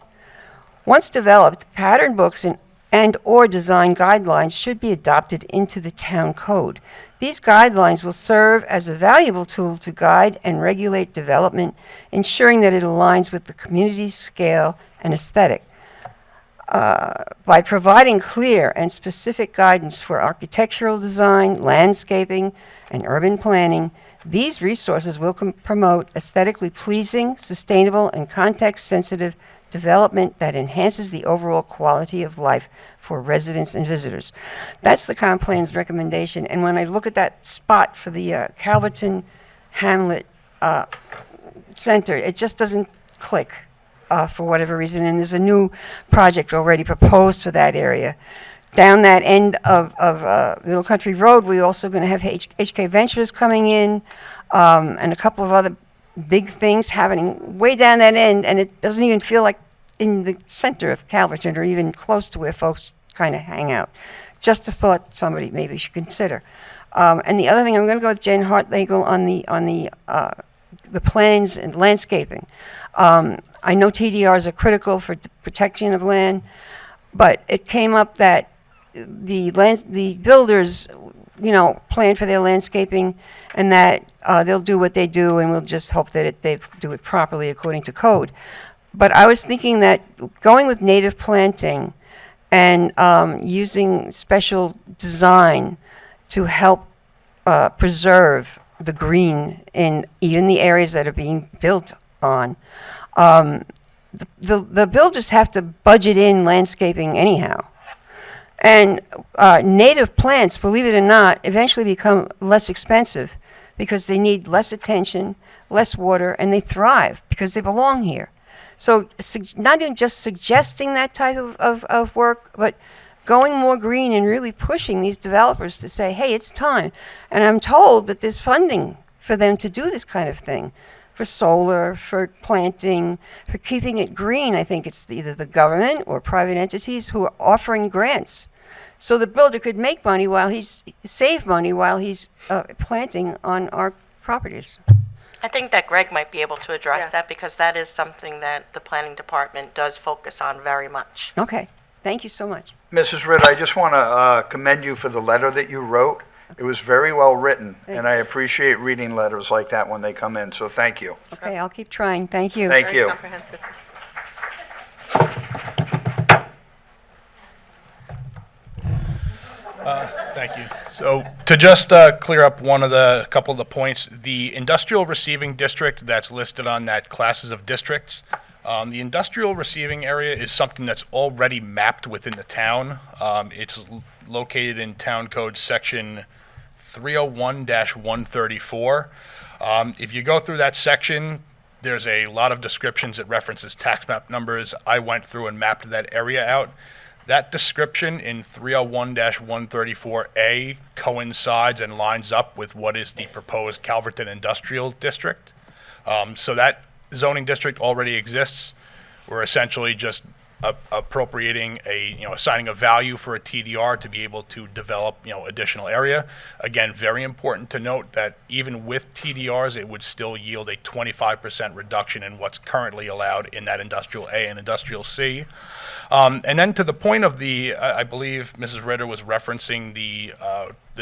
Once developed, pattern books and/or design guidelines should be adopted into the town code. These guidelines will serve as a valuable tool to guide and regulate development, ensuring that it aligns with the community's scale and aesthetic. By providing clear and specific guidance for architectural design, landscaping, and urban planning, these resources will promote aesthetically pleasing, sustainable, and context-sensitive development that enhances the overall quality of life for residents and visitors. That's the comp plan's recommendation. And when I look at that spot for the Calverton Hamlet Center, it just doesn't click for whatever reason. And there's a new project already proposed for that area. Down that end of Middle Country Road, we're also going to have HK Ventures coming in, and a couple of other big things happening way down that end, and it doesn't even feel like in the center of Calverton or even close to where folks kind of hang out. Just a thought somebody maybe should consider. And the other thing, I'm going to go with Jen Hartnagel on the plans and landscaping. I know TDRs are critical for protection of land, but it came up that the builders, plan for their landscaping, and that they'll do what they do, and we'll just hope that they do it properly according to code. But I was thinking that going with native planting and using special design to help preserve the green in even the areas that are being built on, the builders have to budget in landscaping anyhow. And native plants, believe it or not, eventually become less expensive because they need less attention, less water, and they thrive because they belong here. So not even just suggesting that type of work, but going more green and really pushing these developers to say, hey, it's time. And I'm told that there's funding for them to do this kind of thing, for solar, for planting, for keeping it green. I think it's either the government or private entities who are offering grants. So the builder could make money save money while he's planting on our properties. I think that Greg might be able to address that because that is something that the planning department does focus on very much. Okay, thank you so much. Mrs. Ritter, I just want to commend you for the letter that you wrote. It was very well written, and I appreciate reading letters like that when they come in, so thank you. Okay, I'll keep trying. Thank you. Thank you. Comprehensive. Thank you. So to just clear up couple of the points, the industrial receiving district that's listed on that classes of districts, the industrial receiving area is something that's already mapped within the town. It's located in Town Code Section 301-134. If you go through that section, there's a lot of descriptions. It references tax map numbers. I went through and mapped that area out. That description in 301-134A coincides and lines up with what is the proposed Calverton Industrial District. So that zoning district already exists. We're essentially just appropriating assigning a value for a TDR to be able to develop, additional area. Again, very important to note that even with TDRs, it would still yield a 25% reduction in what's currently allowed in that industrial A and industrial C. And then to the point of I believe Mrs. Ritter was referencing the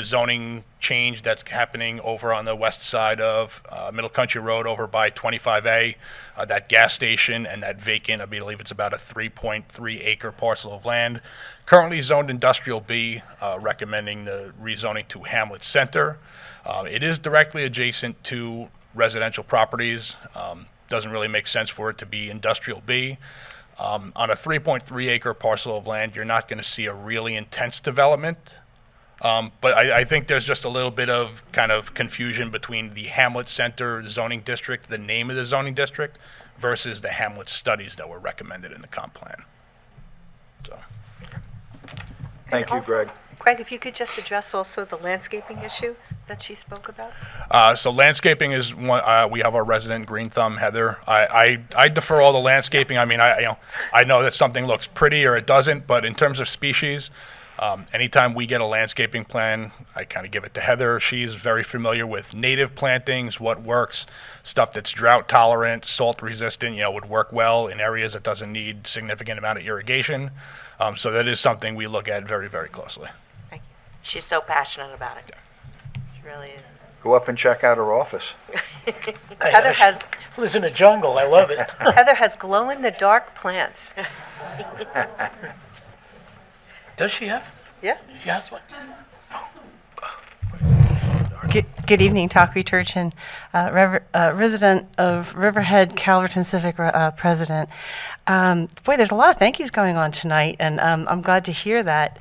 zoning change that's happening over on the west side of Middle Country Road over by 25A, that gas station and that vacant, I believe it's about a 3.3 acre parcel of land, currently zoned industrial B, recommending the rezoning to Hamlet Center. It is directly adjacent to residential properties. Doesn't really make sense for it to be industrial B. On a 3.3 acre parcel of land, you're not going to see a really intense development. But I think there's just a little bit of kind of confusion between the Hamlet Center zoning district, the name of the zoning district, versus the Hamlet studies that were recommended in the comp plan. So. Thank you, Greg. Greg, if you could just address also the landscaping issue that she spoke about. So landscaping is one. We have our resident green thumb, Heather. I defer all the landscaping. I mean, I know that something looks pretty or it doesn't, but in terms of species, Anytime we get a landscaping plan, I kind of give it to Heather. She's very familiar with native plantings, what works, stuff that's drought tolerant, salt resistant, would work well in areas that doesn't need significant amount of irrigation. So that is something we look at very, very closely. Thank you. She's so passionate about it. She really is. Go up and check out her office. Heather has Lives in a jungle. I love it. Heather has glow-in-the-dark plants. Does she have? Yeah. She has one. Good evening, Takwi Turchin, resident of Riverhead, Calverton Civic president. Boy, there's a lot of thank yous going on tonight, and I'm glad to hear that.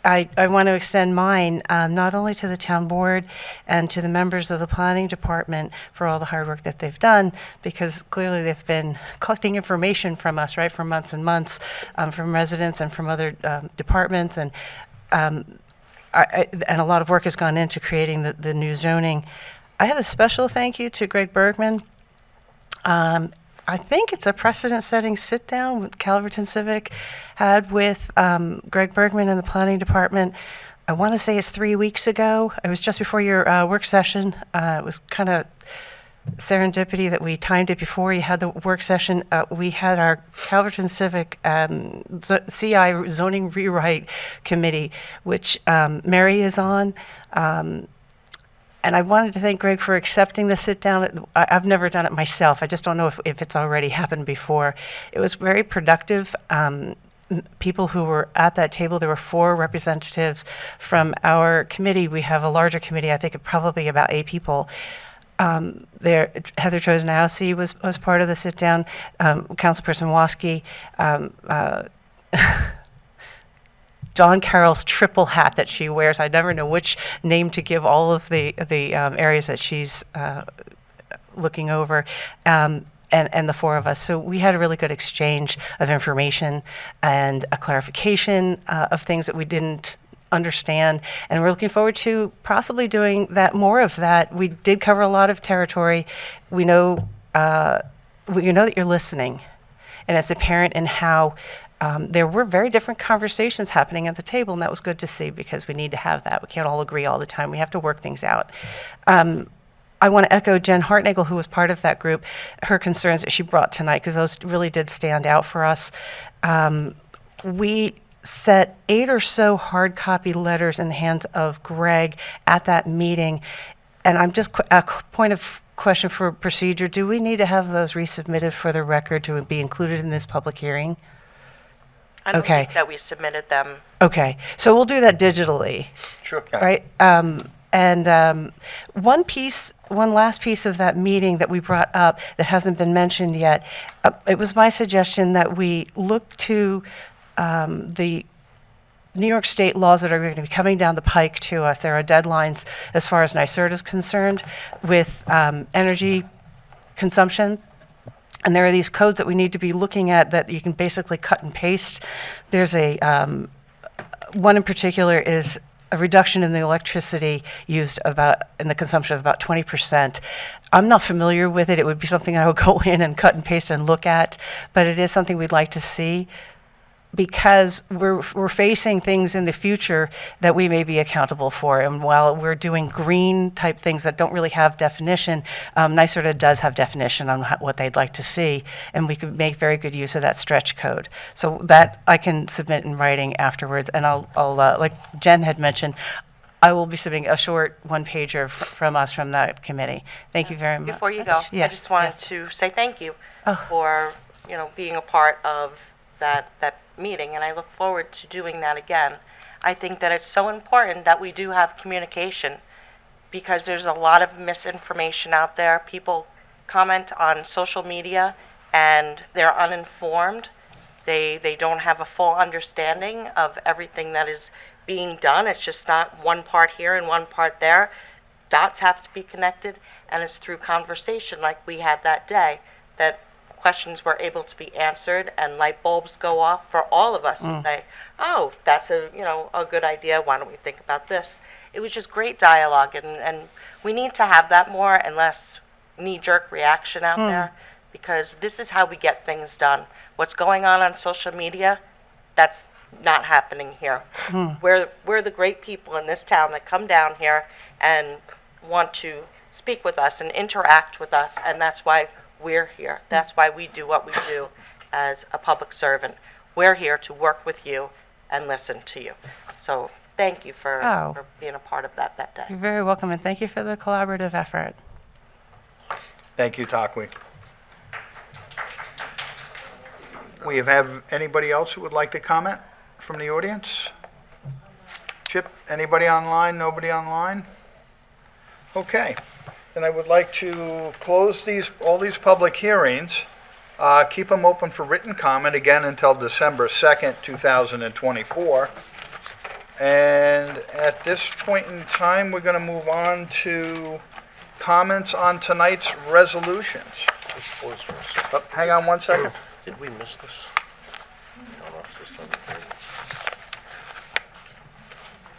I want to extend mine not only to the town board and to the members of the planning department for all the hard work that they've done, because clearly they've been collecting information from us, right, for months and months, from residents and from other departments, and a lot of work has gone into creating the new zoning. I have a special thank you to Greg Bergman. I think it's a precedent-setting sit-down with Calverton Civic had with Greg Bergman and the planning department. I want to say it's 3 weeks ago. It was just before your work session. It was kind of serendipity that we timed it before you had the work session. We had our Calverton Civic CI zoning rewrite committee, which Mary is on. And I wanted to thank Greg for accepting the sit-down. I've never done it myself. I just don't know if it's already happened before. It was very productive. People who were at that table, there were 4 representatives from our committee. We have a larger committee, I think it probably about 8 people. Heather Trojanowski was part of the sit-down, Councilperson Waski, John Carroll's triple hat that she wears. I never know which name to give all of the areas that she's looking over, and the 4 of us. So we had a really good exchange of information and a clarification of things that we didn't understand, and we're looking forward to possibly doing more of that. We did cover a lot of territory. We know that you're listening, and it's apparent in how there were very different conversations happening at the table, and that was good to see because we need to have that. We can't all agree all the time. We have to work things out. I want to echo Jen Hartnagel, who was part of that group, her concerns that she brought tonight, because those really did stand out for us. We set 8 or so hard copy letters in the hands of Greg at that meeting, and I'm just a point of question for procedure. Do we need to have those resubmitted for the record to be included in this public hearing? I don't think that we submitted them. Okay, so we'll do that digitally. Sure. Right? One last piece of that meeting that we brought up that hasn't been mentioned yet, it was my suggestion that we look to the New York State laws that are going to be coming down the pike to us. There are deadlines as far as NYSERDA is concerned with energy consumption. And there are these codes that we need to be looking at that you can basically cut and paste. There's one in particular is a reduction in the electricity used in the consumption of about 20%. I'm not familiar with it. It would be something I would go in and cut and paste and look at, but it is something we'd like to see, because we're facing things in the future that we may be accountable for. And while we're doing green type things that don't really have definition, NYSERDA does have definition on what they'd like to see, and we could make very good use of that stretch code. So that I can submit in writing afterwards, and I'll like Jen had mentioned, I will be submitting a short one-pager from us from that committee. Thank you very much. Before you go, I just wanted to say thank you for being a part of that meeting, and I look forward to doing that again. I think that it's so important that we do have communication, because there's a lot of misinformation out there. People comment on social media and they're uninformed. They don't have a full understanding of everything that is being done. It's just not one part here and one part there. Dots have to be connected, and it's through conversation like we had that day that questions were able to be answered and light bulbs go off for all of us to say, oh, that's a good idea. Why don't we think about this? It was just great dialogue, and we need to have that more and less knee-jerk reaction out there, because this is how we get things done. What's going on social media, that's not happening here. We're the great people in this town that come down here and want to speak with us and interact with us, and that's why we're here. That's why we do what we do as a public servant. We're here to work with you and listen to you. So thank you for being a part of that day. You're very welcome, and thank you for the collaborative effort. Thank you, Takwi. We have anybody else who would like to comment from the audience? Chip, anybody online? Nobody online? Okay. Then I would like to close all these public hearings, keep them open for written comment again until December 2nd, 2024. And at this point in time, we're going to move on to comments on tonight's resolutions. Oh, hang on one second. Did we miss this? I don't know if this one-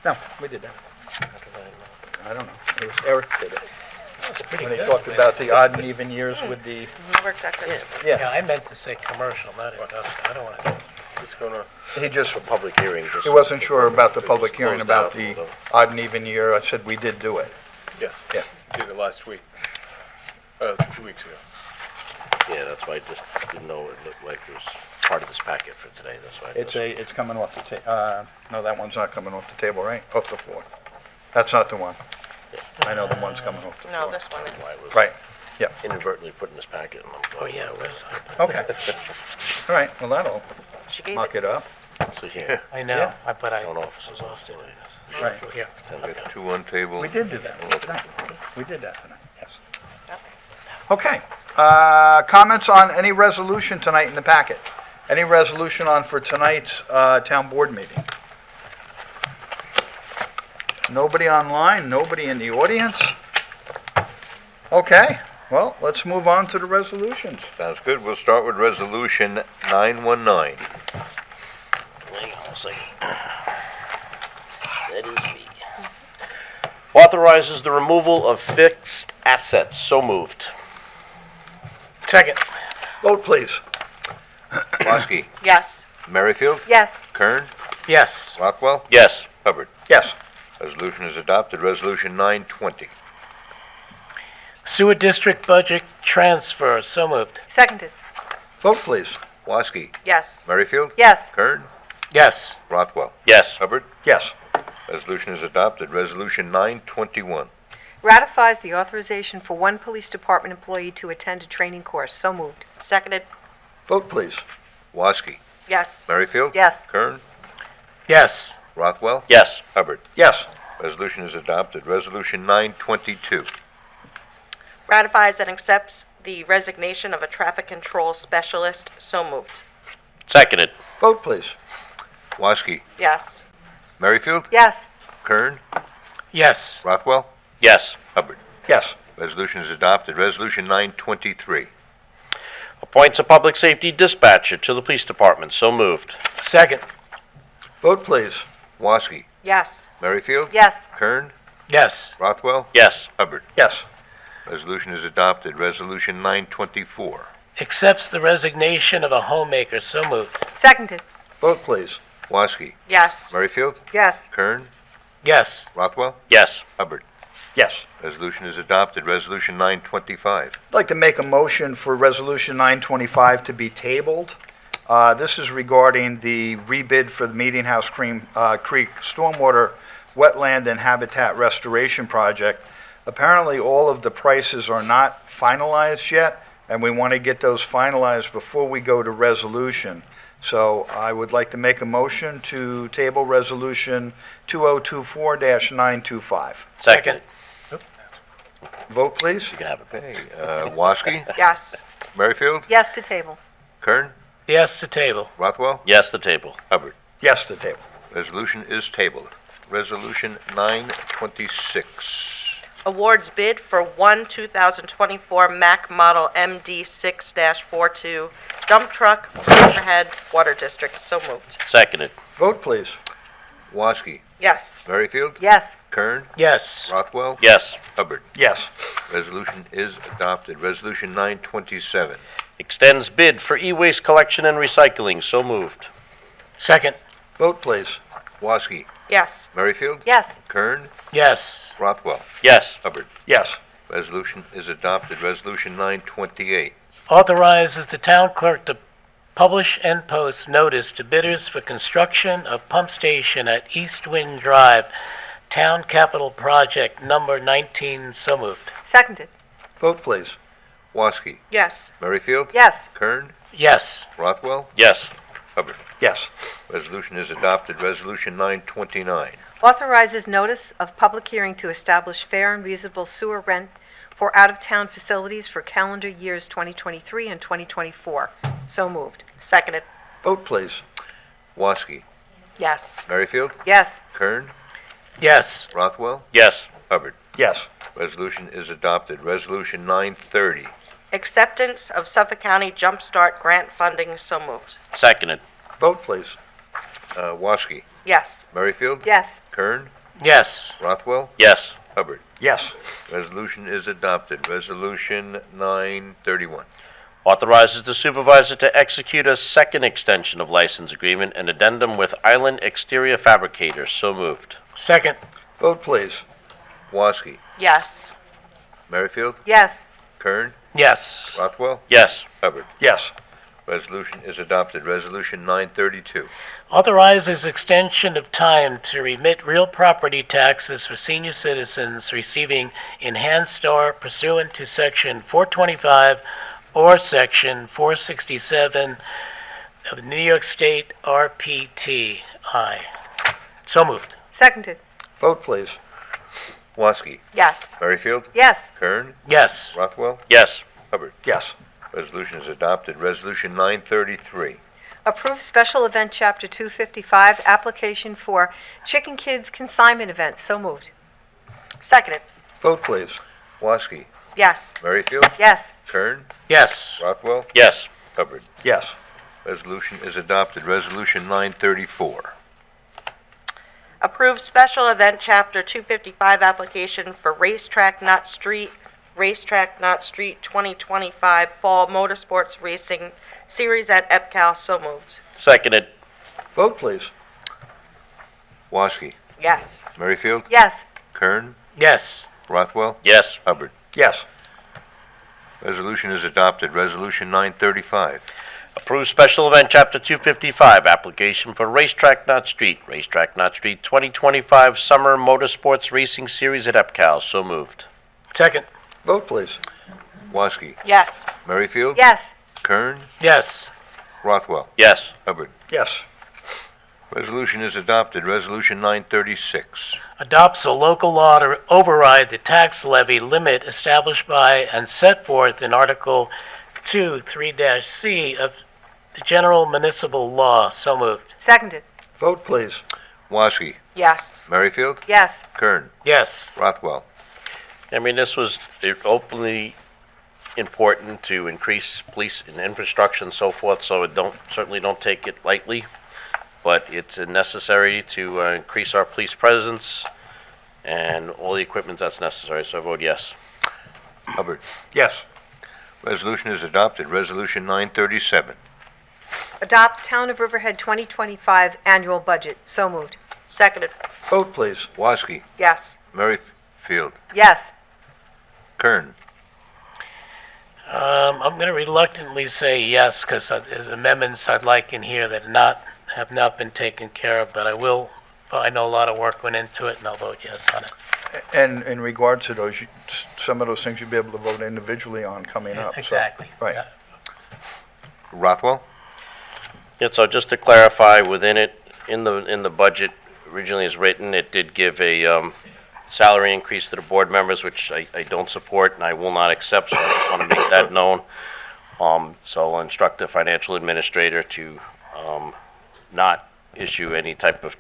No, we did that. I don't know. It was Eric did it. When he talked about the odd and even years with the... Worked out good. Yeah, I meant to say commercial, not industrial. I don't want to. What's going on? He just... A public hearing. He wasn't sure about the public just hearing closed about out, the so- odd and even year. I said we did do it. Yeah. Yeah. Did it last week. 2 weeks ago. Yeah, that's why I just didn't know it looked like it was part of this packet for today, that's why. It's coming off the table. No, that one's not coming off the table, right? Off the floor. That's not the one. I know the one's coming off the floor. No, this one is. Why it was Right. Yeah. inadvertently put in this packet. And I'm Oh, going, yeah, where's it? Okay. All right. Well, that'll She gave muck it up. So, yeah. I know, Yeah. but I I don't know if this is lost it. Right. Here. We got two on table. We did do that tonight. We did that tonight, yes. Okay. Comments on any resolution tonight in the packet? Any resolution on for tonight's town board meeting? Nobody online, nobody in the audience? Okay, well, let's move on to the resolutions. Sounds good. We'll start with Resolution 919. Hang on a second. That is me. Authorizes the removal of fixed assets. So moved. Second. Vote, please. Woski, Yes. Merrifield, Yes. Kern, Yes. Rockwell, Yes. Hubbard. Yes. Resolution is adopted. Resolution 920. Sewer district budget transfer. So moved. Seconded. Vote, please. Woski, Yes. Merrifield, Yes. Kern, Yes. Rothwell, Yes. Hubbard. Yes. Resolution is adopted. Resolution 921. Ratifies the authorization for one police department employee to attend a training course. So moved. Seconded. Vote, please. Woski, Yes. Merrifield, Yes. Kern, Yes. Rothwell, Yes. Hubbard. Yes. Resolution is adopted. Resolution 922. Ratifies and accepts the resignation of a traffic control specialist. So moved. Seconded. Vote, please. Woski, Yes. Merrifield, Yes. Kern, Yes. Rothwell, Yes. Hubbard. Yes. Resolution is adopted. Resolution 923. Appoints a public safety dispatcher to the police department. So moved. Second. Vote, please. Woski, Yes. Merrifield, Yes. Kern, Yes. Rothwell, Yes. Hubbard. Yes. Resolution is adopted. Resolution 924. Accepts the resignation of a homemaker. So moved. Seconded. Vote, please. Woski, Yes. Merrifield, Yes. Kern, Yes. Rothwell, Yes. Hubbard. Yes. Resolution is adopted. Resolution 925. I'd like to make a motion for Resolution 925 to be tabled. This is regarding the rebid for the Meeting House Creek Stormwater Wetland and Habitat Restoration Project. Apparently, all of the prices are not finalized yet, and we want to get those finalized before we go to resolution. So I would like to make a motion to table Resolution 2024-925. Second. Vote, please. You can have it. Okay. Woski, Yes. Merrifield, Yes to table. Kern, Yes to table. Rothwell, Yes, the table. Hubbard. Yes to table. Resolution is tabled. Resolution 926. Awards bid for one 2024 Mack Model MD6-42 dump truck for Riverhead Water District. So moved. Seconded. Vote, please. Woski, Yes. Merrifield, Yes. Kern, Yes. Rothwell, Yes. Hubbard. Yes. Resolution is adopted. Resolution 927. Extends bid for e-waste collection and recycling. So moved. Second. Vote, please. Woski. Yes. Merrifield. Yes. Kern. Yes. Rothwell. Yes. Hubbard. Yes. Resolution is adopted. Resolution 928. Authorizes the town clerk to publish and post notice to bidders for construction of pump station at East Wind Drive, Town Capital Project number 19. So moved. Seconded. Vote, please. Woski. Yes. Merrifield. Yes. Kern. Yes. Rothwell. Yes. Hubbard. Yes. Resolution is adopted. Resolution 929. Authorizes notice of public hearing to establish fair and reasonable sewer rent for out-of-town facilities for calendar years 2023 and 2024. So moved. Seconded. Vote, please. Woski. Yes. Merrifield. Yes. Kern. Yes. Rothwell. Yes. Hubbard. Yes. Resolution is adopted. Resolution 930. Acceptance of Suffolk County Jump Start Grant funding. So moved. Seconded. Vote, please. Woski. Yes. Merrifield. Yes. Kern. Yes. Rothwell. Yes. Hubbard. Yes. Resolution is adopted. Resolution 931. Authorizes the supervisor to execute a second extension of license agreement and addendum with Island Exterior Fabricators. So moved. Second. Vote, please. Woski. Yes. Merrifield. Yes. Kern. Yes. Rothwell. Yes. Hubbard. Yes. Resolution is adopted. Resolution 932. Authorizes extension of time to remit real property taxes for senior citizens receiving enhanced star pursuant to Section 425 or Section 467 of the New York State RPTI. So moved. Seconded. Vote, please. Woski. Yes. Merrifield. Yes. Kern. Yes. Rothwell. Yes. Hubbard. Yes. Resolution is adopted. Resolution 933. Approve special event Chapter 255 application for Chicken Kids consignment event. So moved. Seconded. Vote, please. Woski. Yes. Merrifield. Yes. Kern. Yes. Rothwell. Yes. Hubbard. Yes. Resolution is adopted. Resolution 934. Approve special event Chapter 255 application for Racetrack Not Street 2025 Fall Motorsports Racing Series at EPCAL. So moved. Seconded. Vote, please. Woski. Yes. Merrifield. Yes. Kern. Yes. Rothwell. Yes. Hubbard. Yes. Resolution is adopted. Resolution 935. Approve special event Chapter 255 application for Racetrack Not Street 2025 Summer Motorsports Racing Series at EPCAL. So moved. Second. Vote, please. Woski. Yes. Merrifield. Yes. Kern. Yes. Rothwell. Yes. Hubbard. Yes. Resolution is adopted. Resolution 936. Adopts a local law to override the tax levy limit established by and set forth in Article 2, 3-C of the General Municipal Law. So moved. Seconded. Vote, please. Woski. Yes. Merrifield. Yes. Kern. Yes. Rothwell. I mean, this was openly important to increase police and infrastructure and so forth, so certainly don't take it lightly. But it's necessary to increase our police presence and all the equipment that's necessary, so I vote yes. Hubbard. Yes. Resolution is adopted. Resolution 937. Adopts Town of Riverhead 2025 annual budget. So moved. Seconded. Vote, please. Woski. Yes. Merrifield. Yes. Kern. I'm going to reluctantly say yes because there's amendments I'd like in here that have not been taken care of, but I know a lot of work went into it, and I'll vote yes on it. And in regard to those, some of those things you'll be able to vote individually on coming up. so- Exactly. Right. Yeah. Rothwell. Yeah, so just to clarify, within it, in the budget originally as written, it did give a salary increase to the board members, which I don't support and I will not accept, so I just want to make that known. So I'll instruct the financial administrator to not issue any type of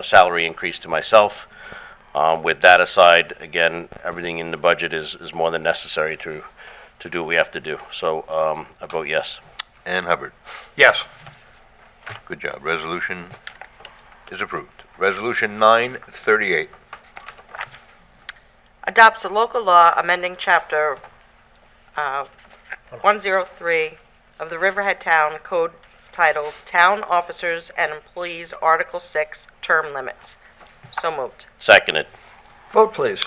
salary increase to myself. With that aside, again, everything in the budget is more than necessary to do what we have to do. So I vote yes. And Hubbard. Yes. Good job. Resolution is approved. Resolution 938. Adopts a local law amending Chapter 103 of the Riverhead Town Code titled Town Officers and Employees Article 6 Term Limits. So moved. Seconded. Vote, please.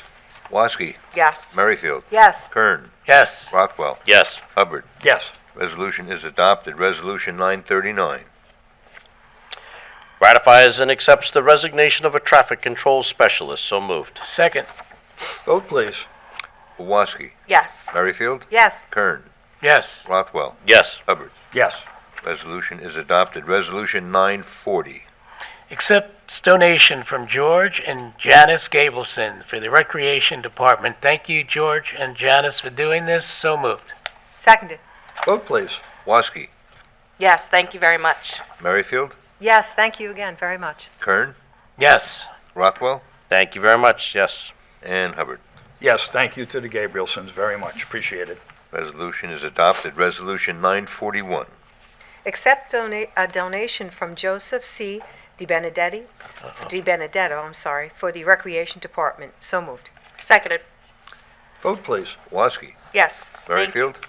Woski. Yes. Merrifield. Yes. Kern. Yes. Rothwell. Yes. Hubbard. Yes. Resolution is adopted. Resolution 939. Ratifies and accepts the resignation of a traffic control specialist. So moved. Second. Vote, please. Woski. Yes. Merrifield. Yes. Kern. Yes. Rothwell. Yes. Hubbard. Yes. Resolution is adopted. Resolution 940. Accepts donation from George and Janice Gabelson for the Recreation Department. Thank you, George and Janice, for doing this. So moved. Seconded. Vote, please. Woski. Yes, thank you very much. Merrifield. Yes, thank you again very much. Kern. Yes. Rothwell. Thank you very much. Yes. And Hubbard. Yes, thank you to the Gabrielsons very much. Appreciate it. Resolution is adopted. Resolution 941. Accept a donation from Joseph C. DiBenedetto, for the Recreation Department. So moved. Seconded. Vote, please. Woski. Yes. Merrifield.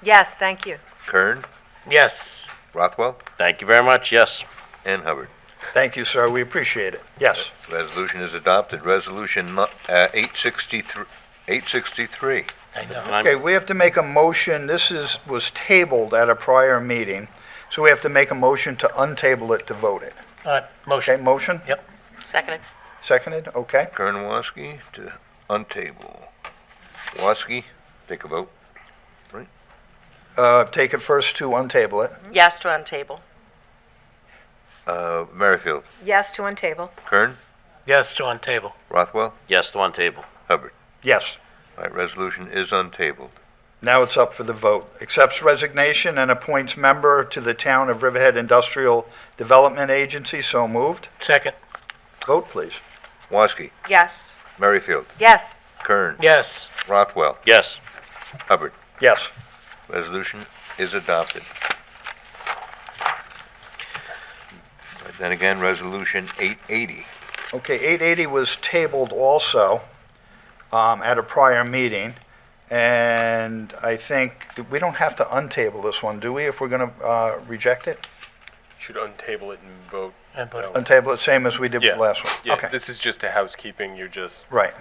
Yes, thank you. Kern. Yes. Rothwell. Thank you very much. Yes. And Hubbard. Thank you, sir. We appreciate it. Yes. Resolution is adopted. Resolution 863. I know. Okay, we have to make a motion. This was tabled at a prior meeting, so we have to make a motion to untable it to vote it. Motion. Okay, motion? Yep. Seconded. Seconded? Okay. Kern Woski to untable. Woski, take a vote. Right. Take it first to untable it. Yes to untable. Merrifield. Yes to untable. Kern. Yes to untable. Rothwell. Yes to untable. Hubbard. Yes. All right, resolution is untabled. Now it's up for the vote. Accepts resignation and appoints member to the Town of Riverhead Industrial Development Agency. So moved. Second. Vote, please. Woski. Yes. Merrifield. Yes. Kern. Yes. Rothwell. Yes. Hubbard. Yes. Resolution is adopted. Then again, resolution 880. Okay, 880 was tabled also at a prior meeting, and I think we don't have to untable this one, do we, if we're going to reject it? Should untable it and vote. And vote. Untable it, same as we did with the last one? Yeah, Okay, this is just a housekeeping. You're just right,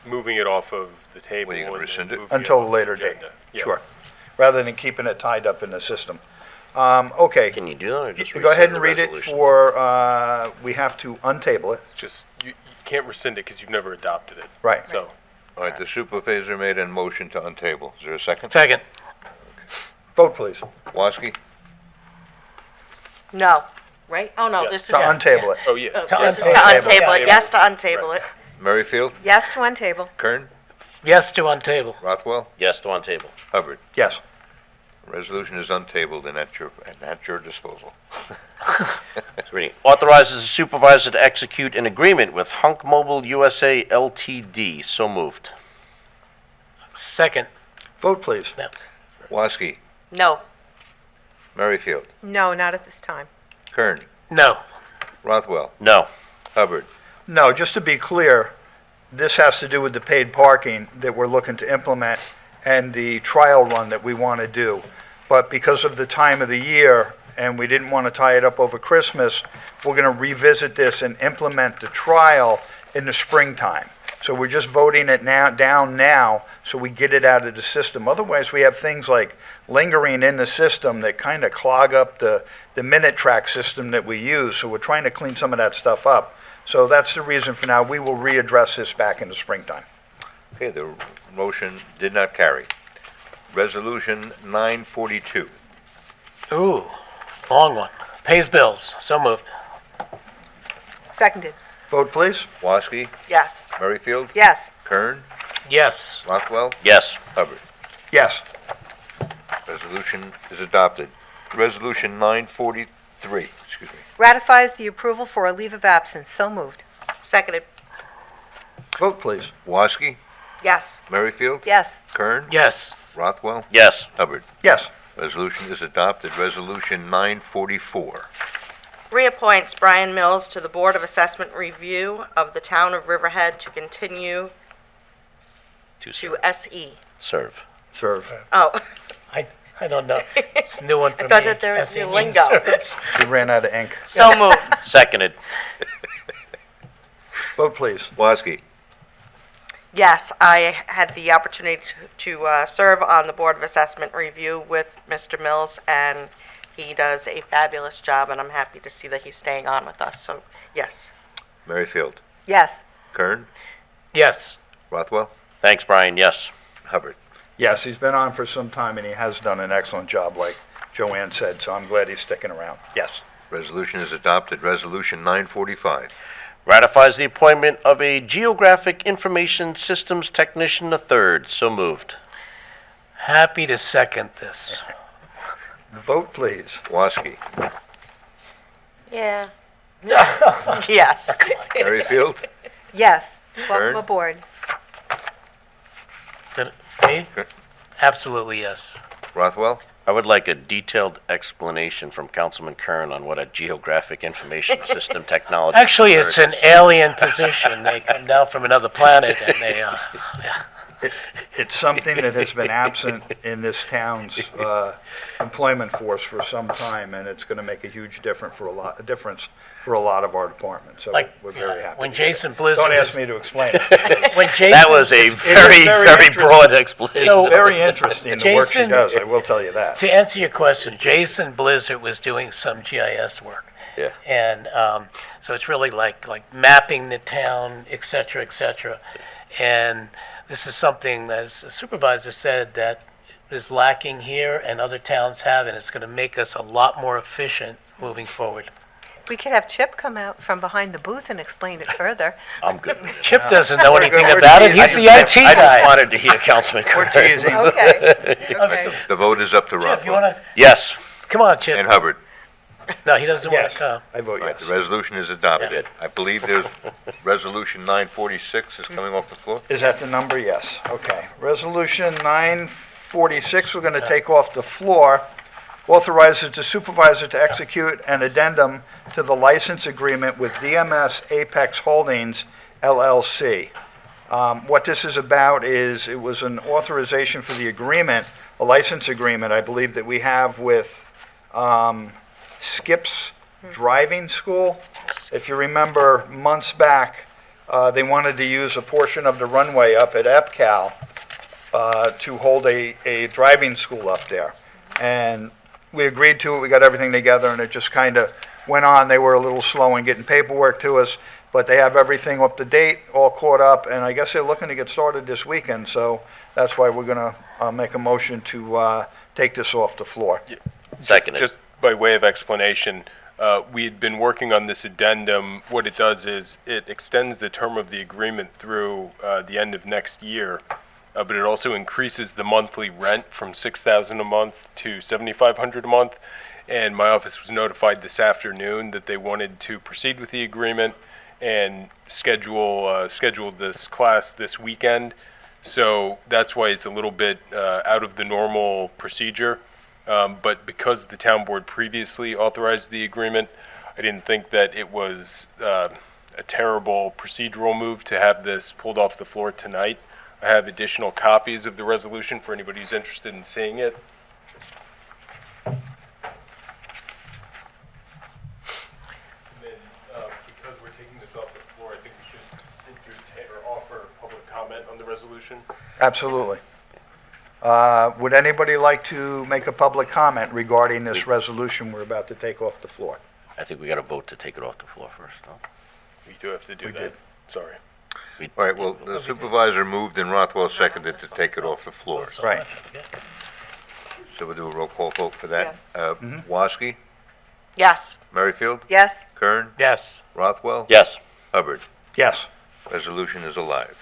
moving it off of the table. Well, you gonna and then rescind it? moving until off a the later date, agenda. Yeah. sure. Rather than keeping it tied up in the system. Okay, Can you do that or just go ahead rescind and the read it resolution? for, we have to untable it, It's just you can't rescind it because you've never adopted it. right. So All right, the supervisor made a motion to untable. Is there a second? Second. Vote, please. Woski. No. Right? Oh, no, Yes. this is. To untable it. oh yeah. This is to untable. untable it. Yes to untable it. Merrifield. Yes to untable. Kern. Yes to untable. Rothwell. Yes to untable. Hubbard. Yes. Resolution is untabled and at your disposal. Reading. Authorizes the supervisor to execute an agreement with Hunk Mobile USA LTD. So moved. Second. Vote, please. No. Woski. No. Merrifield. No, not at this time. Kern. No. Rothwell. No. Hubbard. No, just to be clear, this has to do with the paid parking that we're looking to implement and the trial run that we want to do. But because of the time of the year, and we didn't want to tie it up over Christmas, we're going to revisit this and implement the trial in the springtime. So we're just voting it down now, so we get it out of the system. Otherwise, we have things like lingering in the system that kind of clog up the minute track system that we use. So we're trying to clean some of that stuff up. So that's the reason for now. We will readdress this back in the springtime. Okay, the motion did not carry. Resolution 942. Ooh, long one. Pays bills. So moved. Seconded. Vote, please. Woski. Yes. Merrifield. Yes. Kern. Yes. Rothwell. Yes. Hubbard. Yes. Resolution is adopted. Resolution 943, excuse me. Ratifies the approval for a leave of absence. So moved. Seconded. Vote, please. Woski. Yes. Merrifield. Yes. Kern. Yes. Rothwell. Yes. Hubbard. Yes. Resolution is adopted. Resolution 944. Reappoints Bryan Mills to the Board of Assessment Review of the Town of Riverhead to continue to SE. Serve. Serve. Oh, I I don't know. It's a new one for I me. thought that there was SE new means lingo. serves. We ran out of ink. So moved. Seconded. Vote, please. Woski, Yes, I had the opportunity to serve on the Board of Assessment Review with Mr. Mills, and he does a fabulous job, and I'm happy to see that he's staying on with us, so yes. Merrifield, Yes. Kern, Yes. Rothwell, Thanks, Brian, yes. Hubbard. Yes, he's been on for some time, and he has done an excellent job, like Joanne said, so I'm glad he's sticking around. Yes. Resolution is adopted. Resolution 945. Ratifies the appointment of a Geographic Information Systems Technician III. So moved. Happy to second this. Vote, please. Woski, Yeah. Yes. Merrifield, Yes. Kern? Welcome aboard. Me? Absolutely yes. Rothwell, I would like a detailed explanation from Councilman Kern on what a Geographic Information System Technology Actually, it's an is. alien position. They come down from another planet and they, It's something that has been absent in this town's employment force for some time, and it's going to make a huge difference for a lot of our departments. So Like, we're very happy. when to do it. Jason Blizzard Don't ask was- me to explain it. when Jason, That was a very, very interesting. broad explanation. So- It's very interesting, the work she Jason- does, I will tell you that. to answer your question, Jason Blizzard was doing some GIS work. Yeah. And so it's really like mapping the town, et cetera, et cetera. And this is something that, as the supervisor said, that is lacking here and other towns have, and it's going to make us a lot more efficient moving forward. We could have Chip come out from behind the booth and explain it further. I'm good. Chip doesn't know We're anything good. We're about it. teasing. He's the IT I just guy. wanted to hear Councilman We're Kern. teasing. Okay. Okay. the vote is up to Chip, you Rothwell want to? Yes. Come on, Chip. and Hubbard. No, he doesn't want Yes, to come. I vote All right, yes. the resolution is adopted. I believe there's Resolution 946 is coming off the floor. Is that the number? Yes. Okay. Resolution 946, we're going to take off the floor. Authorizes the supervisor to execute an addendum to the license agreement with DMS Apex Holdings LLC. What this is about is, it was an authorization for the agreement, a license agreement, I believe, that we have with Skip's Driving School. If you remember, months back, they wanted to use a portion of the runway up at EPCAL to hold a driving school up there. And we agreed to it, we got everything together, and it just kind of went on. They were a little slow in getting paperwork to us, but they have everything up to date, all caught up, and I guess they're looking to get started this weekend, so that's why we're going to make a motion to take this off the floor. Seconded. Just by way of explanation, we had been working on this addendum. What it does is it extends the term of the agreement through the end of next year, but it also increases the monthly rent from $6,000 a month to $7,500 a month. And my office was notified this afternoon that they wanted to proceed with the agreement and schedule this class this weekend. So that's why it's a little bit out of the normal procedure. But because the town board previously authorized the agreement, I didn't think that it was a terrible procedural move to have this pulled off the floor tonight. I have additional copies of the resolution for anybody who's interested in seeing it. And then, because we're taking this off the floor, I think we should entertain or offer public comment on the resolution. Absolutely. Would anybody like to make a public comment regarding this resolution we're about to take off the floor? I think we got to vote to take it off the floor first, no? We do have to do We that. did. Sorry. All right, well, the supervisor moved and Rothwell seconded to take it off the floor. Right. So we'll do a roll call vote for that. Yes. Woski, Yes. Merrifield, Yes. Kern, Yes. Rothwell, Yes. Hubbard. Yes. Resolution is alive.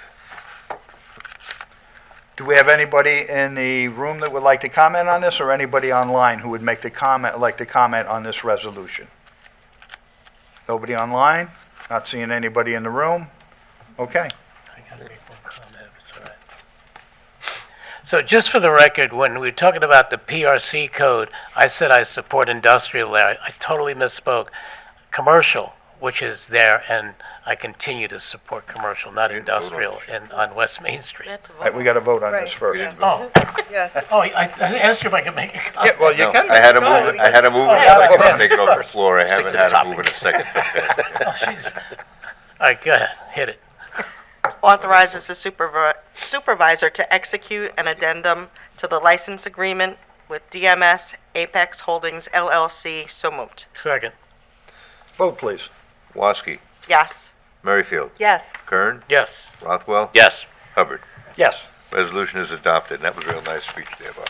Do we have anybody in the room that would like to comment on this, or anybody online who would like to comment on this resolution? Nobody online? Not seeing anybody in the room? Okay. I gotta make one comment, it's all right. So just for the record, when we were talking about the PRC code, I said I support industrial there. I totally misspoke. Commercial, which is there, and I continue to support commercial, not industrial, on West Main Street. All right, we got to vote on this first. Oh, Yes. oh, I asked you if I could make a comment. Yeah, well, you No, can. I had to move it, I had to move it, yeah, I yes. take it off the floor, I haven't to the had to topic. move it a second. Oh, jeez. All right, go ahead, hit it. Authorizes the supervisor to execute an addendum to the license agreement with DMS Apex Holdings LLC. So moved. Second. Vote, please. Woski, Yes. Merrifield, Yes. Kern, Yes. Rothwell, Yes. Hubbard. Yes. Resolution is adopted, and that was a real nice speech there, Bob.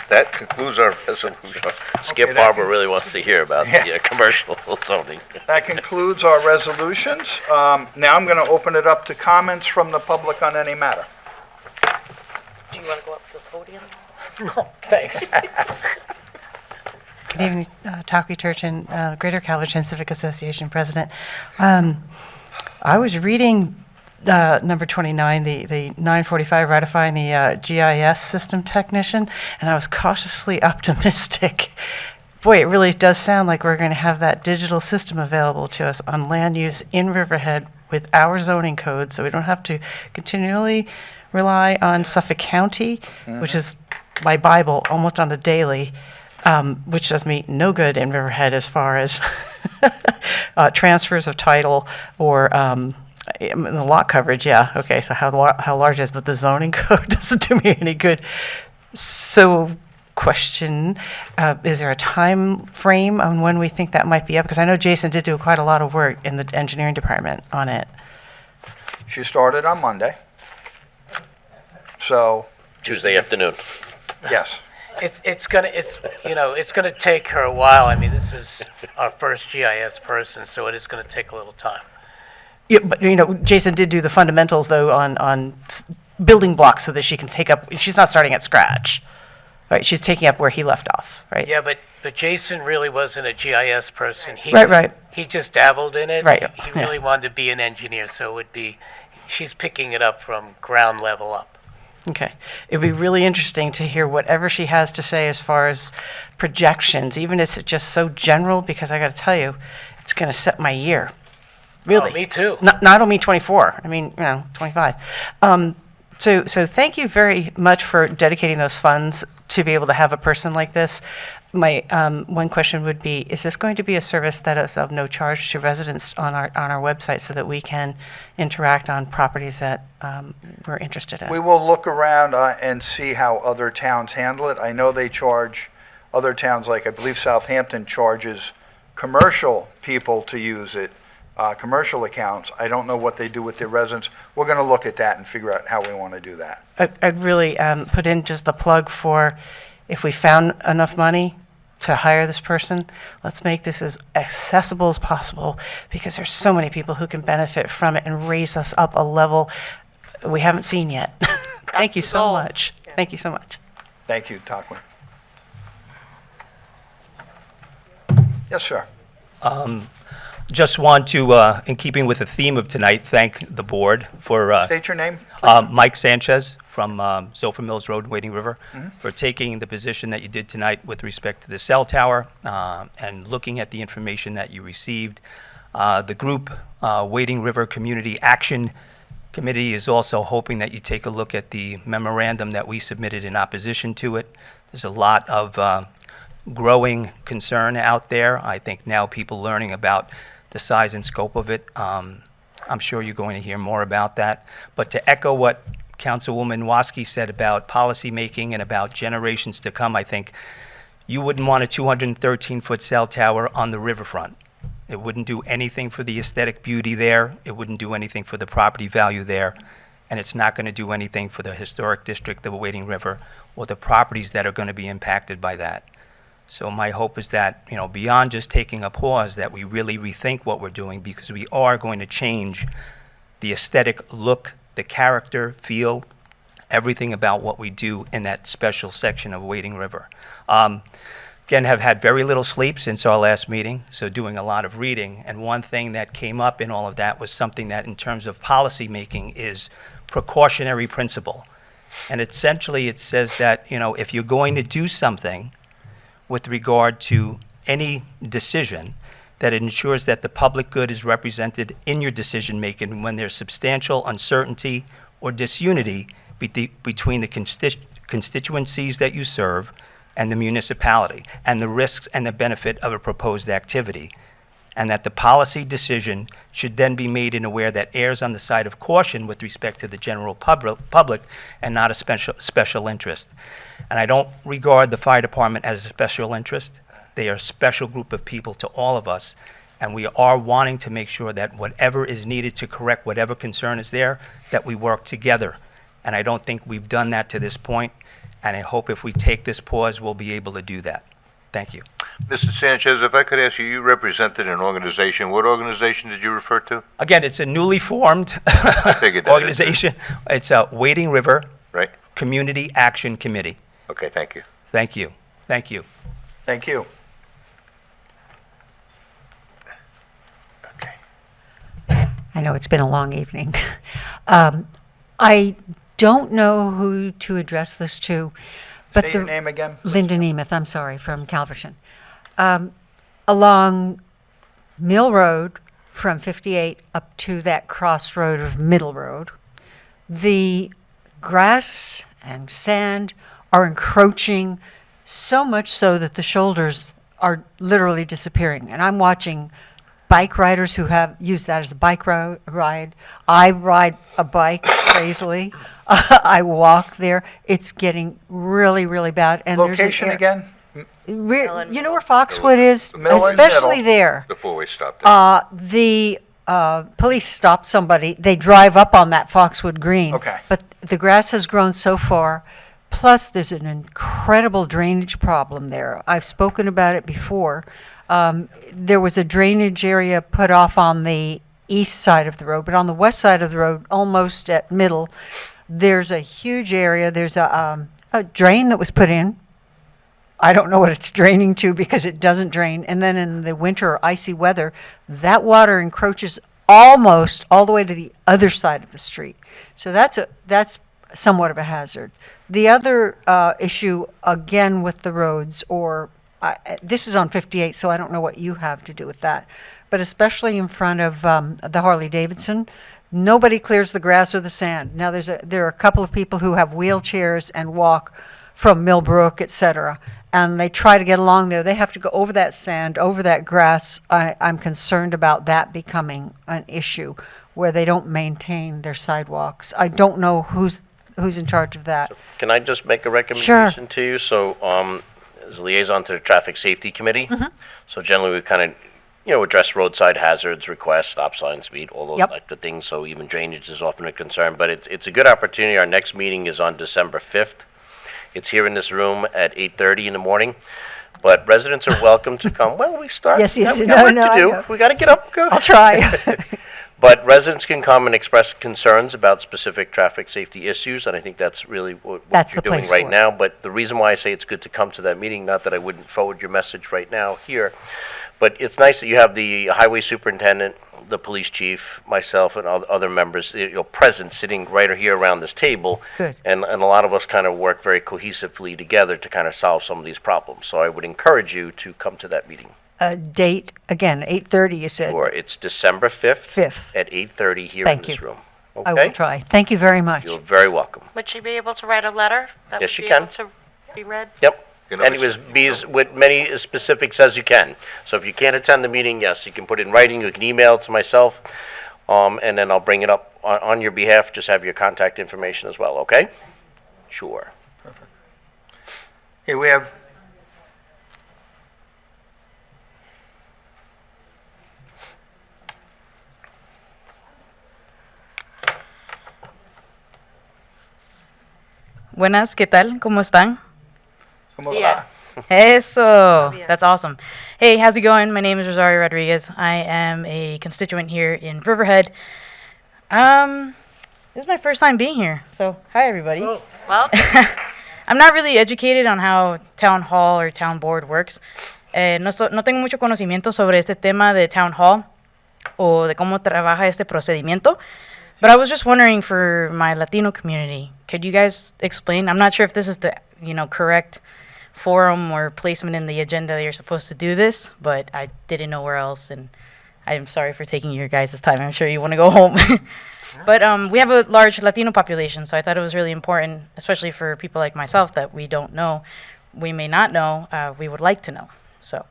That concludes our resolution. Skip Barber really wants to hear about the commercial zoning. That concludes our resolutions. Now I'm going to open it up to comments from the public on any matter. Do you want to go up to the podium? No, thanks. Good evening, Talkie Turchin, Greater Calverton Civic Association President. I was reading number 29, the 945 ratifying the GIS system technician, and I was cautiously optimistic. Boy, it really does sound like we're going to have that digital system available to us on land use in Riverhead with our zoning code, so we don't have to continually rely on Suffolk County, which is my Bible almost on the daily, which does me no good in Riverhead as far as transfers of title or the lot coverage. Yeah, okay, so how large it is, but the zoning code doesn't do me any good. So, question, is there a time frame on when we think that might be up? Because I know Jason did do quite a lot of work in the engineering department on it. She started on Monday. So, Tuesday afternoon. yes. It's gonna take her a while. I mean, this is our first GIS person, so it is gonna take a little time. Yeah, but Jason did do the fundamentals though on building blocks so that she can take up. She's not starting at scratch, right? She's taking up where he left off, right? Yeah, but Jason really wasn't a GIS person. Right. He just dabbled in it. Right, He yeah. really wanted to be an engineer, so it would be, she's picking it up from ground level up. Okay. It'd be really interesting to hear whatever she has to say as far as projections, even if it's just so general, because I got to tell you, it's going to set my year. Really. Oh, me too. Not only 24, I mean, 25. So thank you very much for dedicating those funds to be able to have a person like this. My one question would be, is this going to be a service that is of no charge to residents on our website so that we can interact on properties that we're interested in? We will look around and see how other towns handle it. I know they charge, other towns, like I believe Southampton charges commercial people to use it, commercial accounts. I don't know what they do with their residents. We're going to look at that and figure out how we want to do that. I'd really put in just the plug for, if we found enough money to hire this person, let's make this as accessible as possible, because there's so many people who can benefit from it and raise us up a level we haven't seen yet. Thank you so much. Thank you so much. Thank you, Takwin. Yes, sir. Just want to, in keeping with the theme of tonight, thank the board for State your name. Mike Sanchez from Zophyr Mills Road, Wading River, Mhm. for taking the position that you did tonight with respect to the cell tower and looking at the information that you received. The group, Wading River Community Action Committee, is also hoping that you take a look at the memorandum that we submitted in opposition to it. There's a lot of growing concern out there. I think now people learning about the size and scope of it. I'm sure you're going to hear more about that. But to echo what Councilwoman Waske said about policymaking and about generations to come, I think you wouldn't want a 213-foot cell tower on the riverfront. It wouldn't do anything for the aesthetic beauty there. It wouldn't do anything for the property value there. And it's not going to do anything for the historic district of Wading River or the properties that are going to be impacted by that. So my hope is that, beyond just taking a pause, that we really rethink what we're doing, because we are going to change the aesthetic look, the character, feel, everything about what we do in that special section of Wading River. Again, have had very little sleep since our last meeting, so doing a lot of reading. And one thing that came up in all of that was something that, in terms of policy making, is precautionary principle. And essentially it says that, if you're going to do something with regard to any decision, that it ensures that the public good is represented in your decision-making when there's substantial uncertainty or disunity between the constituencies that you serve and the municipality, and the risks and the benefit of a proposed activity, and that the policy decision should then be made in a way that errs on the side of caution with respect to the general public and not a special interest. And I don't regard the fire department as a special interest. They are a special group of people to all of us, and we are wanting to make sure that whatever is needed to correct whatever concern is there, that we work together. And I don't think we've done that to this point, and I hope if we take this pause, we'll be able to do that. Thank you. Mr. Sanchez, if I could ask you, you represented an organization. What organization did you refer to? Again, it's a newly formed I figured that. organization. It's a Wading River Right. Community Action Committee. Okay, thank you. Thank you. Thank you. Thank you. I know it's been a long evening. I don't know who to address this to, but Say your name again. Linda Nemeth, I'm sorry, from Calverton. Along Mill Road from 58 up to that crossroad of Middle Road, the grass and sand are encroaching so much so that the shoulders are literally disappearing. And I'm watching bike riders who have used that as a bike ride. I ride a bike crazily. I walk there. It's getting really, really bad. And Location there's again? you know where Foxwood is? Mill and Especially Middle. there. The four-way stop there. The police stopped somebody. They drive up on that Foxwood Green. Okay. But the grass has grown so far. Plus, there's an incredible drainage problem there. I've spoken about it before. There was a drainage area put off on the east side of the road, but on the west side of the road, almost at Middle, there's a huge area. There's a drain that was put in. I don't know what it's draining to because it doesn't drain. And then in the winter or icy weather, that water encroaches almost all the way to the other side of the street. So that's somewhat of a hazard. The other issue, again, with the roads, this is on 58, so I don't know what you have to do with that, but especially in front of the Harley-Davidson, nobody clears the grass or the sand. Now, there are a couple of people who have wheelchairs and walk from Millbrook, et cetera, and they try to get along there. They have to go over that sand, over that grass. I'm concerned about that becoming an issue where they don't maintain their sidewalks. I don't know who's in charge of that. Can I just make a recommendation to you? So, as a liaison to the Traffic Safety Committee, so generally we kind of, address roadside hazards, requests, stop sign speed, all those types of things. So even drainage is often a concern, but it's a good opportunity. Our next meeting is on December 5th. It's here in this room at 8:30 in the morning. But residents are welcome to come. Well, we start. Yes, We got work to do. We got to get up. Go. I'll try. But residents can come and express concerns about specific traffic safety issues, and I think that's really what That's you're the doing place right for it. now. But the reason why I say it's good to come to that meeting, not that I wouldn't forward your message right now here, but it's nice that you have the highway superintendent, the police chief, myself, and other members present, sitting right here around this table. Good. And a lot of us kind of work very cohesively together to kind of solve some of these problems. So I would encourage you to come to that meeting. Date, again, 8:30, you said? Sure, it's December 5th. 5th. At 8:30 here Thank in this you. room. I will try. Thank you very much. You're very welcome. Would she be able to write a letter that Yes, would she be can. able to be read? Yep. You know, And it was be as with many specifics as you can. So if you can't attend the meeting, yes, you can put it in writing. You can email it to myself, and then I'll bring it up on your behalf. Just have your contact information as well. Okay? Sure. Okay, we have. Buenas, ¿qué tal? ¿Cómo están? ¿Cómo Yeah. Eso. That's awesome. Hey, how's it going? My name is Rosario Rodriguez. I am a constituent here in Riverhead. This is my first time being here. So, hi everybody. Well, I'm not really educated on how town hall or town board works. No tengo mucho conocimiento sobre este tema de town hall o de cómo trabaja este procedimiento. But I was just wondering for my Latino community, could you guys explain? I'm not sure if this is the correct forum or placement in the agenda that you're supposed to do this, but I didn't know where else, and I'm sorry for taking your guys' time. I'm sure you want to go home. But we have a large Latino population, so I thought it was really important, especially for people like myself that we don't know, we may not know, we would like to know. So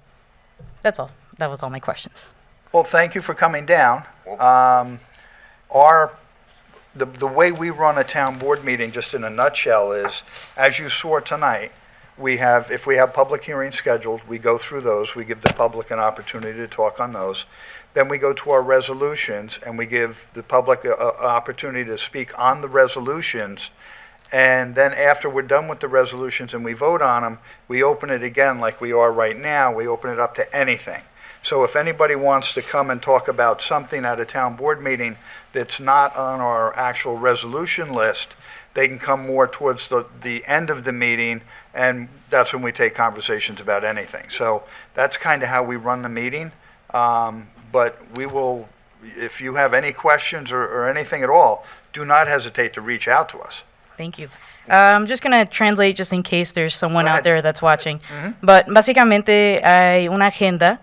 that's all. That was all my questions. Well, thank you for coming down. The way we run a town board meeting, just in a nutshell, is, as you saw tonight, if we have public hearings scheduled, we go through those, we give the public an opportunity to talk on those. Then we go to our resolutions, and we give the public an opportunity to speak on the resolutions. And then after we're done with the resolutions and we vote on them, we open it again like we are right now. We open it up to anything. So if anybody wants to come and talk about something at a town board meeting that's not on our actual resolution list, they can come more towards the end of the meeting, and that's when we take conversations about anything. So that's kind of how we run the meeting. But we will, if you have any questions or anything at all, do not hesitate to reach out to us. Thank you. I'm just going to translate just in case there's someone Go out ahead. there that's watching. But básicamente hay una agenda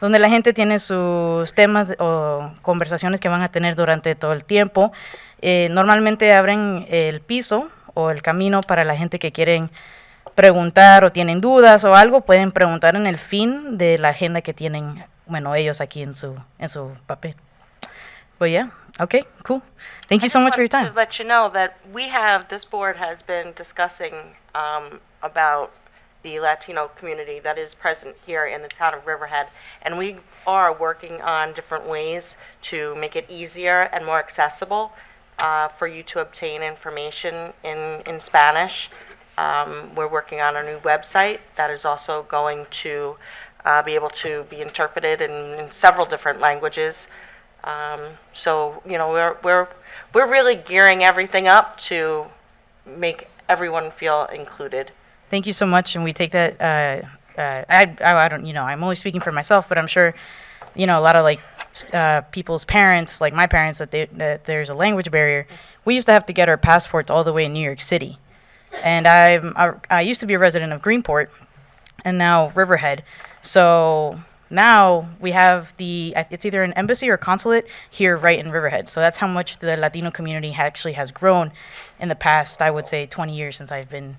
donde la gente tiene sus temas o conversaciones que van a tener durante todo el tiempo. Normalmente abren el piso o el camino para la gente que quieren preguntar o tienen dudas o algo, pueden preguntar en el fin de la agenda que tienen, bueno, ellos aquí en su papel. But yeah, okay, cool. Thank you so much for your time. To let you know that this board has been discussing about the Latino community that is present here in the town of Riverhead, and we are working on different ways to make it easier and more accessible for you to obtain information in Spanish. We're working on a new website that is also going to be able to be interpreted in several different languages. So we're really gearing everything up to make everyone feel included. Thank you so much, and we take that. I don't, I'm only speaking for myself, but I'm sure, a lot of people's parents, like my parents, that there's a language barrier. We used to have to get our passports all the way in New York City, and I used to be a resident of Greenport, and now Riverhead. So now we have it's either an embassy or consulate here right in Riverhead. So that's how much the Latino community actually has grown in the past, I would say, 20 years since I've been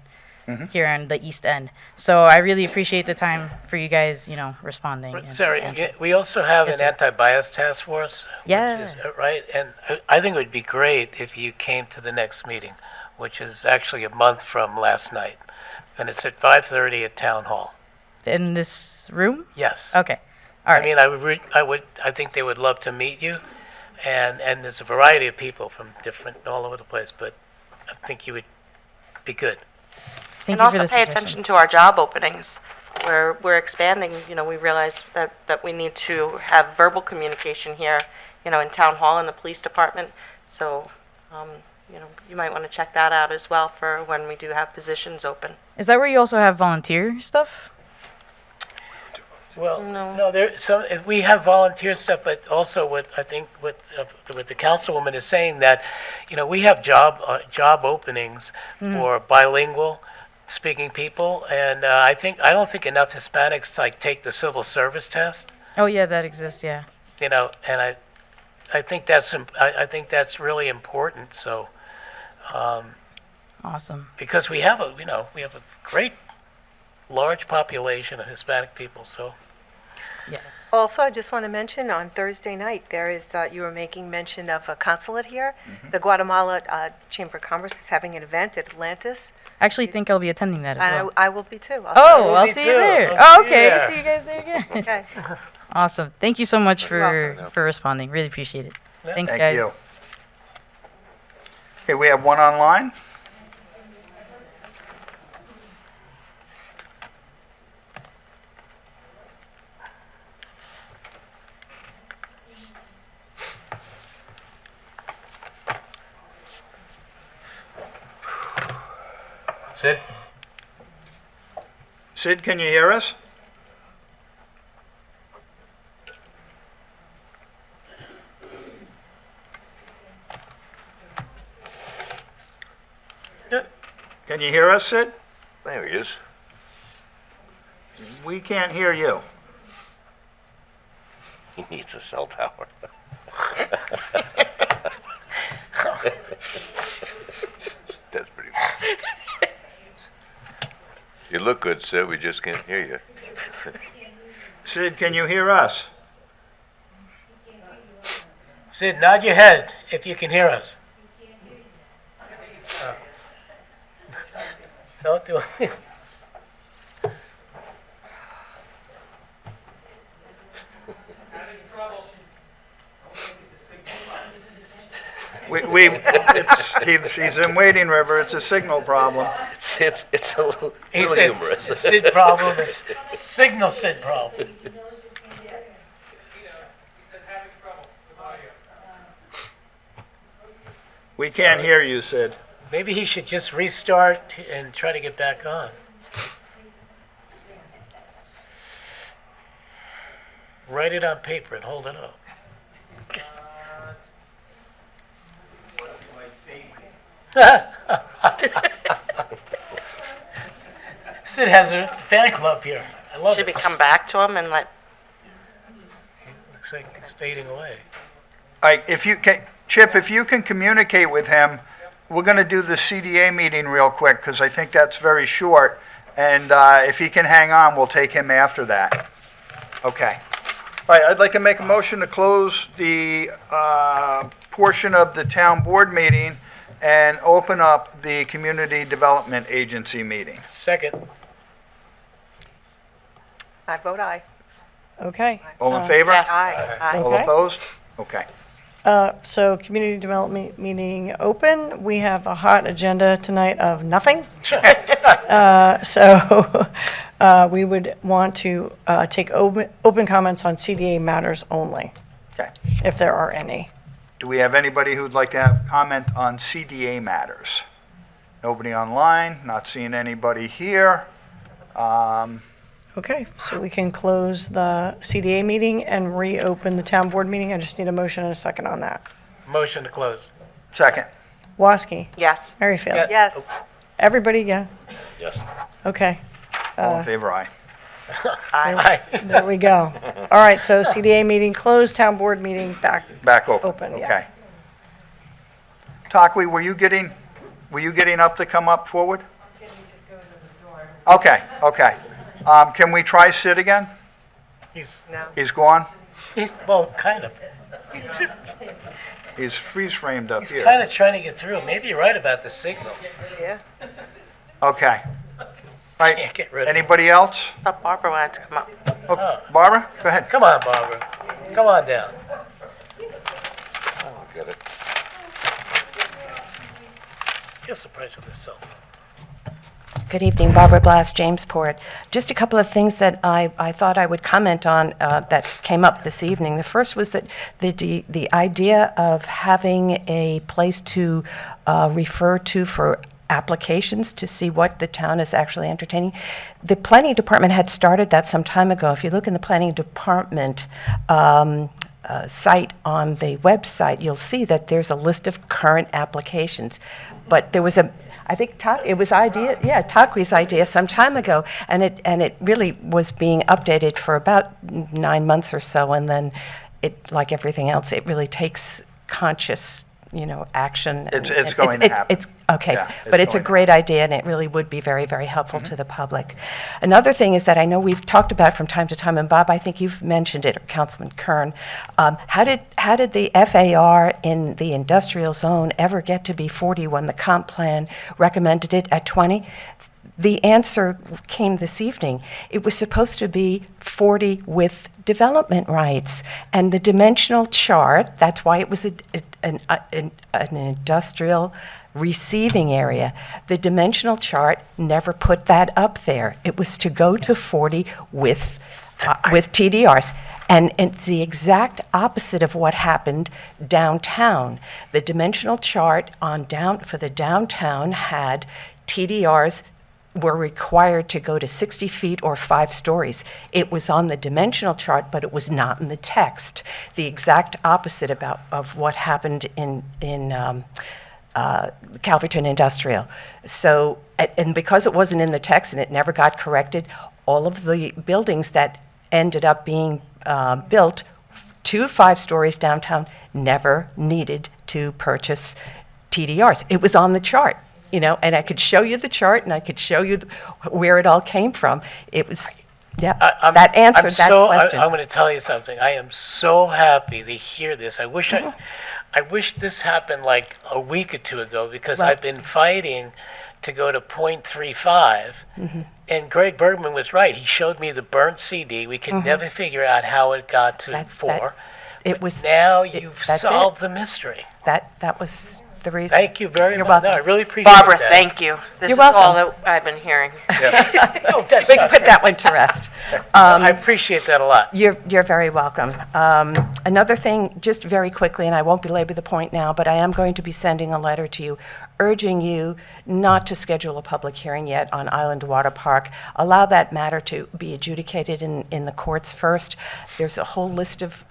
here on the East End. So I really appreciate the time for you guys, responding. Sorry, we also have Yes, an sir. anti-bias task force. Yeah. Which is, right, and I think it would be great if you came to the next meeting, which is actually a month from last night, and it's at 5:30 at Town Hall. In this room? Yes. Okay. All right. I mean, I think they would love to meet you, and there's a variety of people from all over the place, but I think you would be good. Thank And you for also the pay suggestion. attention to our job openings. We're expanding, we realize that we need to have verbal communication here, in Town Hall and the police department. So, you might want to check that out as well for when we do have positions open. Is that where you also have volunteer stuff? Well, no, we have volunteer stuff, but also what the councilwoman is saying that, we have job openings for bilingual speaking people, and I don't think enough Hispanics take the civil service test. Oh yeah, that exists. Yeah. And I think that's really important. So. Awesome. Because we have a great large population of Hispanic people, so. Yes. Also, I just want to mention, on Thursday night, you were making mention of a consulate here. The Guatemala Chamber of Commerce is having an event at Atlantis. I actually think I'll be attending that as And well. I will be too. I'll see you there. Oh, okay. I'll see you guys there again. Okay. Awesome. Thank you so much You're for responding. Really appreciate it. Thanks, Thank guys. you. Okay, we have one online. Sid? Sid, can you hear us? Can you hear us, Sid? There he is. We can't hear you. He needs a cell tower. That's pretty funny. You look good, Sid, we just can't hear you. Sid, can you hear us? Sid, nod your head if you can hear us. Don't do it. He's in Wading River. It's a signal problem. It's a little, He little said humorous. it's a Sid problem. It's signal Sid problem. We can't hear you, Sid. Maybe he should just restart and try to get back on. Write it on paper and hold it up. Sid has a fan club here. I love Should it. we come back to him and let? Looks like he's fading away. All right, if you can, Chip, if you can communicate with him, we're going to do the CDA meeting real quick because I think that's very short. And if he can hang on, we'll take him after that. Okay. All right, I'd like to make a motion to close the portion of the town board meeting and open up the Community Development Agency meeting. Second. I vote aye. Okay. All in favor? Yes. Aye. All Okay. opposed? Okay. So community development meeting open. We have a hot agenda tonight of nothing. We would want to take open comments on CDA matters only, Okay. if there are any. Do we have anybody who'd like to have comment on CDA matters? Nobody online, not seeing anybody here. Okay, so we can close the CDA meeting and reopen the town board meeting. I just need a motion and a second on that. Motion to close. Second. Waskey. Yes. Merrifield. Yes. Everybody, yes? Yes. Okay. All in favor, aye. Aye. There we go. All right, so CDA meeting closed, town board meeting back. Back open. Open, yeah. Okay. Takwi, were you getting up to come up forward? Okay, okay. Can we try Sid again? He's He's gone? well, kind of. He's freeze framed up He's here. kind of trying to get through. Maybe you're right about the signal. Yeah. Okay. Right. Can't get rid of Anybody else? Thought Barbara wanted to come up. Oh, Barbara, go ahead. Come on, Barbara. Come on down. Oh, get it. You're surprised with yourself. Good evening, Barbara Blast, Jamesport. Just a couple of things that I thought I would comment on that came up this evening. The first was that the idea of having a place to refer to for applications to see what the town is actually entertaining. The planning department had started that some time ago. If you look in the planning department site on the website, you'll see that there's a list of current applications. But there was I think it was Takwi's idea some time ago, and it really was being updated for about 9 months or so, and then it, like everything else, it really takes conscious, action. It's going to happen. It's okay, Yeah, but it's a going to great idea, and it really would be very, very helpful to the public. Another thing is that I know we've talked about from time to time, and Bob, I think you've mentioned it, or Councilman Kern. How did the FAR in the industrial zone ever get to be 40 when the comp plan recommended it at 20? The answer came this evening. It was supposed to be 40 with development rights. And the dimensional chart, that's why it was an industrial receiving area. The dimensional chart never put that up there. It was to go to 40 with TDRs. And it's the exact opposite of what happened downtown. The dimensional chart for the downtown had TDRs were required to go to 60 feet or 5 stories. It was on the dimensional chart, but it was not in the text. The exact opposite of what happened in Calverton Industrial. So, and because it wasn't in the text and it never got corrected, all of the buildings that ended up being built to 5 stories downtown never needed to purchase TDRs. It was on the chart, and I could show you the chart and I could show you where it all came from. It was, that answered that question. I'm going to tell you something. I am so happy to hear this. I wish this happened like a week or 2 ago, because I've been fighting to go to 0.35. And Greg Bergman was right. He showed me the burnt CD. We could never figure out how it got to 4. Now you've solved the mystery. That was the reason. Thank you very You're much. welcome. No, I really appreciate Barbara, that. thank you. This You're is all welcome. that I've been hearing. Oh, that's We can not put fair. that one to rest. I appreciate that a lot. You're very welcome. Another thing, just very quickly, and I won't belabor the point now, but I am going to be sending a letter to you urging you not to schedule a public hearing yet on Island Water Park. Allow that matter to be adjudicated in the courts first. There's a whole list of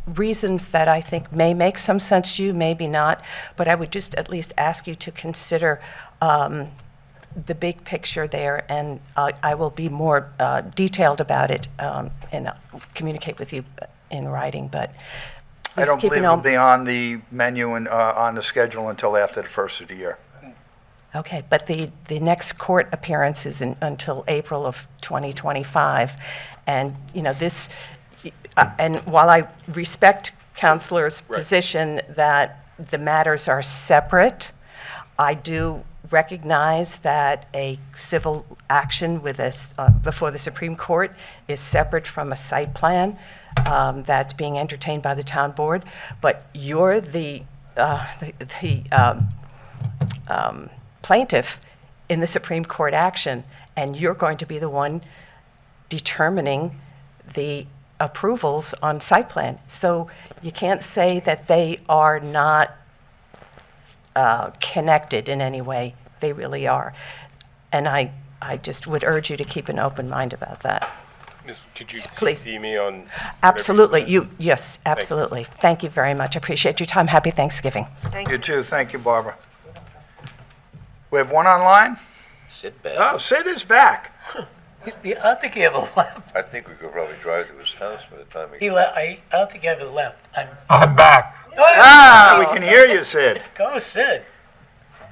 reasons that I think may make some sense to you, maybe not, but I would just at least ask you to consider the big picture there, and I will be more detailed about it and communicate with you in writing, but I don't keep believe an it'll eye- be on the menu and on the schedule until after the first of the year. Okay, but the next court appearance is until April of 2025, and this, and while I respect Counselor's position that the matters are separate, I do recognize that a civil action with before the Supreme Court is separate from a site plan that's being entertained by the town board, but you're the plaintiff in the Supreme Court action, and you're going to be the one determining the approvals on site plan. So you can't say that they are not connected in any way. They really are. And I just would urge you to keep an open mind about that. Could you Please. see me on? Absolutely. Yes, absolutely. Thank you very much. I appreciate your time. Happy Thanksgiving. You too. Thank you, Barbara. We have one online? Sid back. Oh, Sid is back. I don't think he ever left. I think we could probably drive to his house by the time he... I don't think he ever left. I'm back. Ah, we can hear you, Sid. Go, Sid.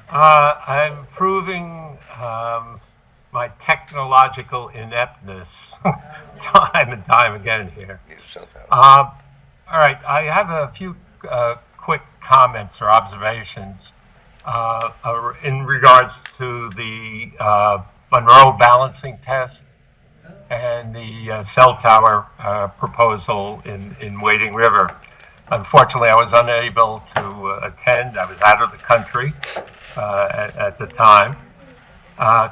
I'm proving my technological ineptness time and time again here. All right, I have a few quick comments or observations in regards to the Monroe balancing test and the cell tower proposal in Wading River. Unfortunately, I was unable to attend. I was out of the country at the time.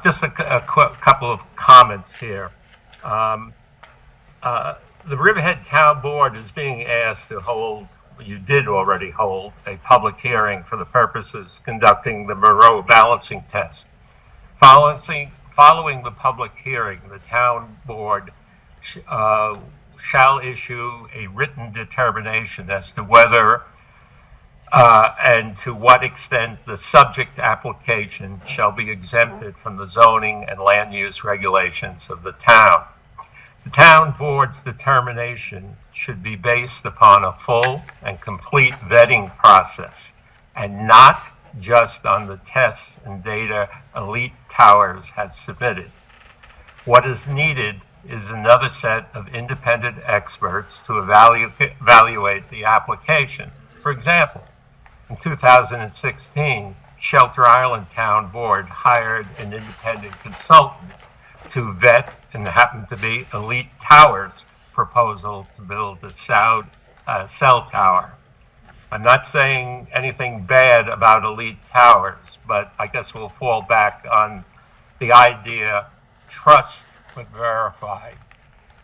Just a couple of comments here. The Riverhead Town Board is being asked to hold, you did already hold, a public hearing for the purposes conducting the Monroe balancing test. Following the public hearing, the town board shall issue a written determination as to whether and to what extent the subject application shall be exempted from the zoning and land use regulations of the town. The town board's determination should be based upon a full and complete vetting process and not just on the tests and data Elite Towers has submitted. What is needed is another set of independent experts to evaluate the application. For example, in 2016, Shelter Island Town Board hired an independent consultant to vet, and happened to be Elite Towers' proposal to build a cell tower. I'm not saying anything bad about Elite Towers, but I guess we'll fall back on the idea, trust but verify.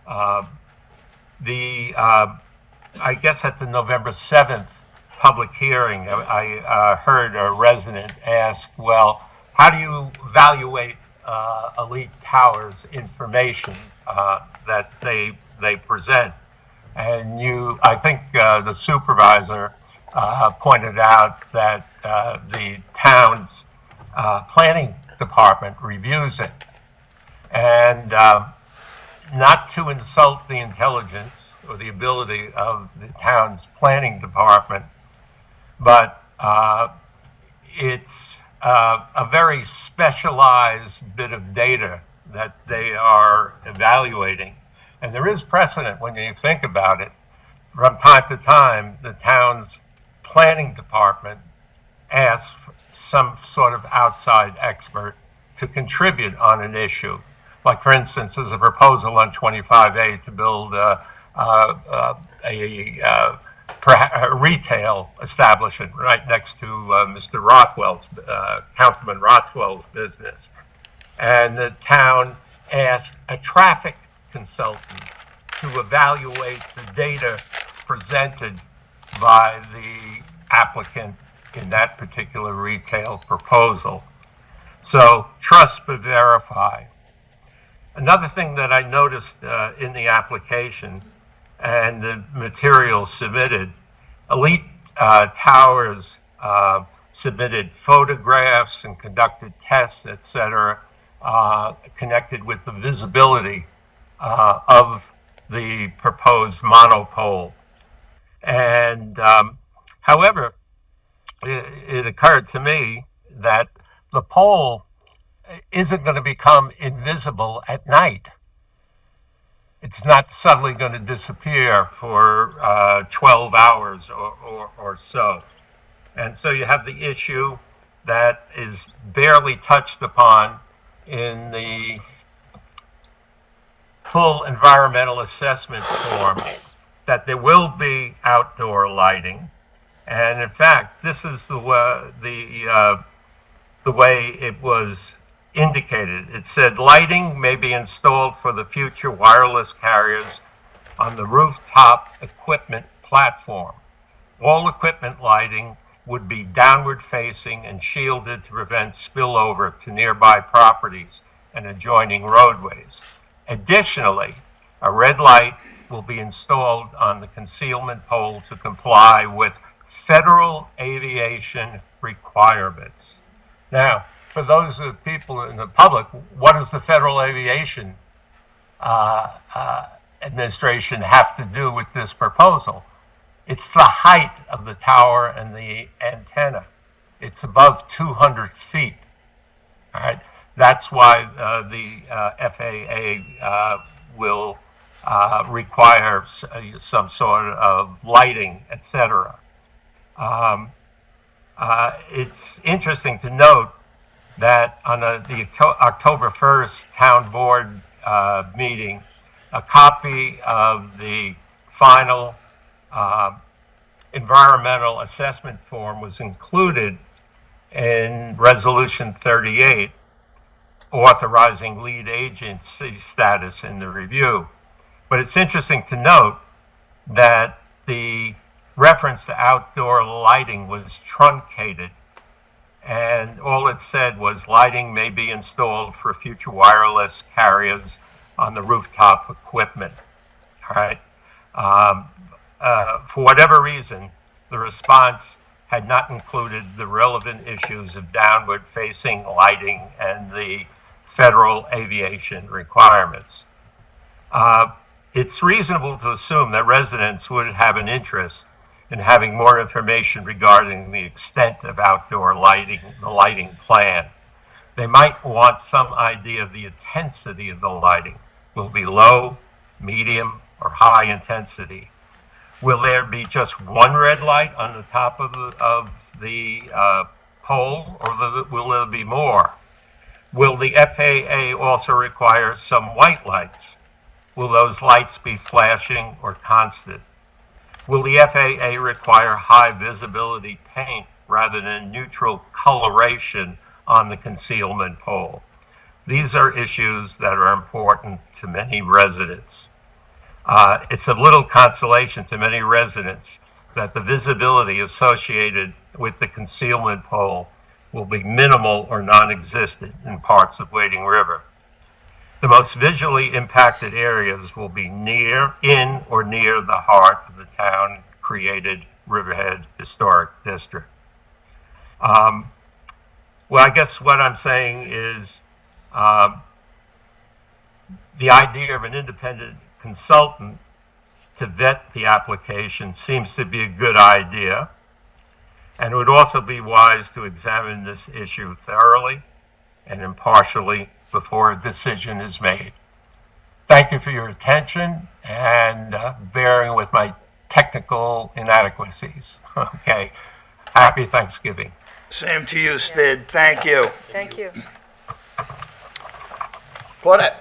I guess at the November 7th public hearing, I heard a resident ask, well, how do you evaluate Elite Towers information that they present? And I think the supervisor pointed out that the town's planning department reviews it. And not to insult the intelligence or the ability of the town's planning department, but it's a very specialized bit of data that they are evaluating. And there is precedent when you think about it. From time to time, the town's planning department asks some sort of outside expert to contribute on an issue. Like, for instance, there's a proposal on 25A to build a retail establishment right next to Mr. Rothwell's, Councilman Rothwell's business. And the town asked a traffic consultant to evaluate the data presented by the applicant in that particular retail proposal. So trust but verify. Another thing that I noticed in the application and the materials submitted, Elite Towers submitted photographs and conducted tests, etc., connected with the visibility of the proposed monopole. And however, it occurred to me that the pole isn't going to become invisible at night. It's not suddenly going to disappear for 12 hours or so. And so you have the issue that is barely touched upon in the full environmental assessment form, that there will be outdoor lighting. And in fact, this is the way it was indicated. It said lighting may be installed for the future wireless carriers on the rooftop equipment platform. All equipment lighting would be downward facing and shielded to prevent spillover to nearby properties and adjoining roadways. Additionally, a red light will be installed on the concealment pole to comply with federal aviation requirements. Now, for those of the people in the public, what does the Federal Aviation Administration have to do with this proposal? It's the height of the tower and the antenna. It's above 200 feet. All right, that's why the FAA will require some sort of lighting, etc. It's interesting to note that on the October 1st town board meeting, a copy of the final environmental assessment form was included in Resolution 38, authorizing lead agency status in the review. But it's interesting to note that the reference to outdoor lighting was truncated, and all it said was lighting may be installed for future wireless carriers on the rooftop equipment. All right. For whatever reason, the response had not included the relevant issues of downward facing lighting and the federal aviation requirements. It's reasonable to assume that residents would have an interest in having more information regarding the extent of outdoor lighting, the lighting plan. They might want some idea of the intensity of the lighting. Will it be low, medium, or high intensity? Will there be just one red light on the top of the pole, or will there be more? Will the FAA also require some white lights? Will those lights be flashing or constant? Will the FAA require high visibility paint rather than neutral coloration on the concealment pole? These are issues that are important to many residents. It's of little consolation to many residents that the visibility associated with the concealment pole will be minimal or non-existent in parts of Wading River. The most visually impacted areas will be in or near the heart of the town-created Riverhead Historic District. Well, I guess what I'm saying is The idea of an independent consultant to vet the application seems to be a good idea, and it would also be wise to examine this issue thoroughly and impartially before a decision is made. Thank you for your attention and bearing with my technical inadequacies. Okay. Happy Thanksgiving. Same to you, Sid. Thank you. Thank you. Claudette?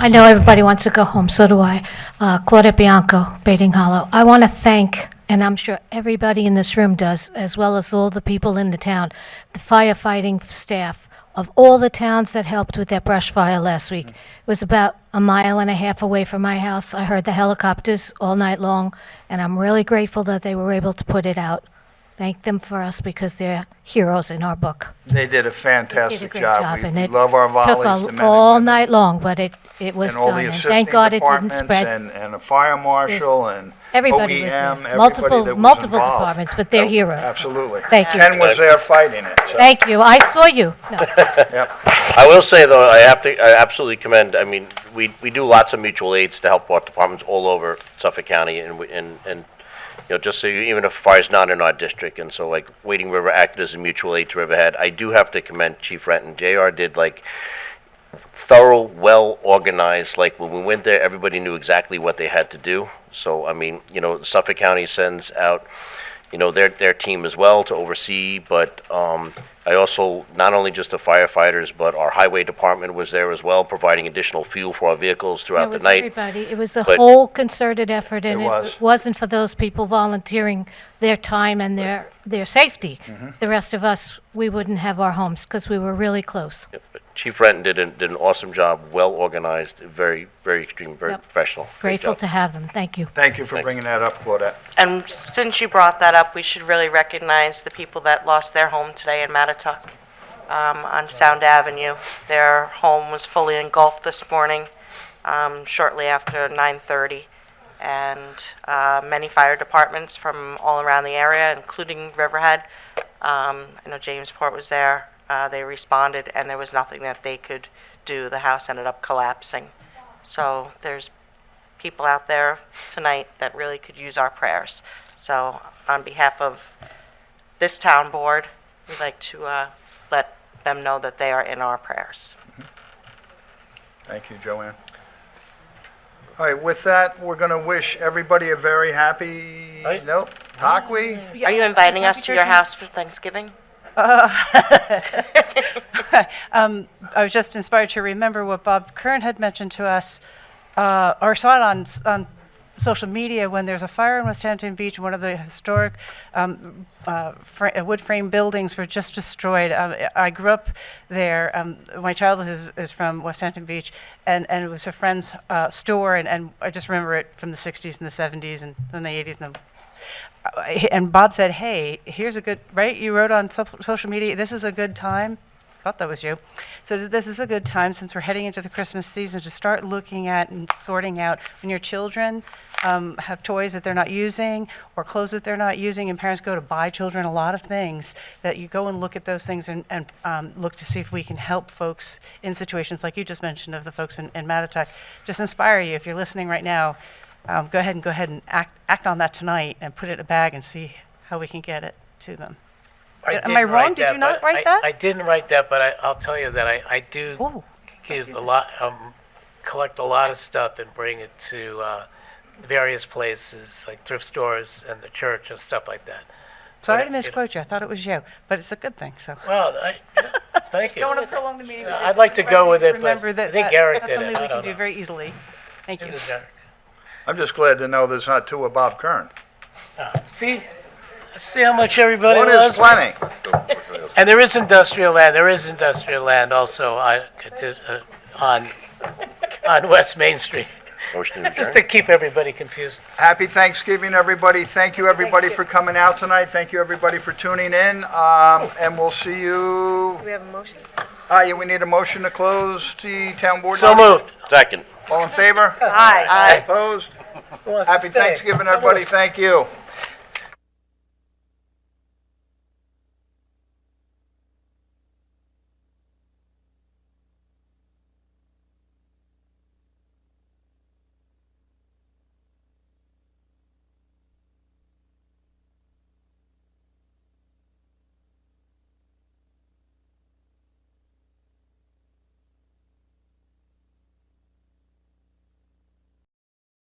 I know everybody wants to go home, so do I. Claudette Bianco, Baiting Hollow. I want to thank, and I'm sure everybody in this room does, as well as all the people in the town, the firefighting staff of all the towns that helped with that brush fire last week. It was about a mile and a half away from my house. I heard the helicopters all night long, and I'm really grateful that they were able to put it out. Thank them for us because they're heroes in our book. They did a Did a fantastic great job. and We it love our volleys. took the men all and women, night long, but it was and all done. the And assisting thank God it didn't departments spread. and a fire marshal and Everybody was there. OEM, everybody Multiple- that was multiple involved. departments, but they're heroes. Absolutely. Thank you. Ken was there fighting it. So. Thank you. I saw you. No. I will say, though, I absolutely commend, I mean, we do lots of mutual aids to help our departments all over Suffolk County, and you know, just so you, even if fire's not in our district, and so, like, Wading River acted as a mutual aid to Riverhead. I do have to commend Chief Renton. JR did, like, thorough, well-organized, like, when we went there, everybody knew exactly what they had to do. So, I mean, you know, Suffolk County sends out, you know, their team as well to oversee, but I also, not only just the firefighters, but our highway department was there as well, providing additional fuel for our vehicles throughout It the was night. everybody. It was a But- whole concerted effort, and It was. it wasn't for those people volunteering their time and their safety. The rest of us, we wouldn't have our homes because we were really close. Chief Renton did an awesome job, well-organized, very, very extreme, very Yep. professional. Great Grateful job. to have them. Thank you. Thank you for bringing that up, Claudette. And since you brought that up, we should really recognize the people that lost their home today in Mattatuck on Sound Avenue. Their home was fully engulfed this morning, shortly after 9:30. And many fire departments from all around the area, including Riverhead. I know Jamesport was there. They responded, and there was nothing that they could do. The house ended up collapsing. So there's people out there tonight that really could use our prayers. So on behalf of this town board, we'd like to let them know that they are in our prayers. Thank you, Joanne. All right, with that, we're going to wish everybody a very happy, nope, Takwi? Are you inviting us to your house for Thanksgiving? I was just inspired to remember what Bob Kern had mentioned to us, or saw it on social media when there's a fire in West Hampton Beach. One of the historic wood frame buildings were just destroyed. I grew up there. My childhood is from West Hampton Beach, and it was a friend's store, and I just remember it from the 60s and the 70s and then the 80s and Bob said, hey, here's a good, right? You wrote on social media, this is a good time. Thought that was you. So this is a good time, since we're heading into the Christmas season, to start looking at and sorting out when your children have toys that they're not using or clothes that they're not using, and parents go to buy children a lot of things, that you go and look at those things and look to see if we can help folks in situations like you just mentioned of the folks in Mattatuck. Just inspire you, if you're listening right now, go ahead and act on that tonight and put it in a bag and see how we can get it to them. Am I wrong? Did you not write that? I didn't write that, but I'll tell you that I do give a lot, collect a lot of stuff and bring it to various places, like thrift stores and the church and stuff like that. Sorry to misquote you. I thought it was you, but it's a good thing. So. Well, thank you. Don't want to prolong the meeting. I'd like to go with it, but remember that I think Eric that's did it. something I we can don't do know. very easily. Thank you. It was Eric. I'm just glad to know there's not two of Bob Kern. See how much everybody One loves is plenty. And there is industrial land. There is industrial land also on West Main Street. Just to keep everybody confused. Happy Thanksgiving, everybody. Thank you, everybody, for coming out tonight. Thank you, everybody, for tuning in. And we'll see you. Do we have a motion? Yeah, we need a motion to close the town board. So meeting. moved. Second. All in favor? Aye. Opposed? Who wants to Happy stay? Thanksgiving, So everybody. moved. Thank you.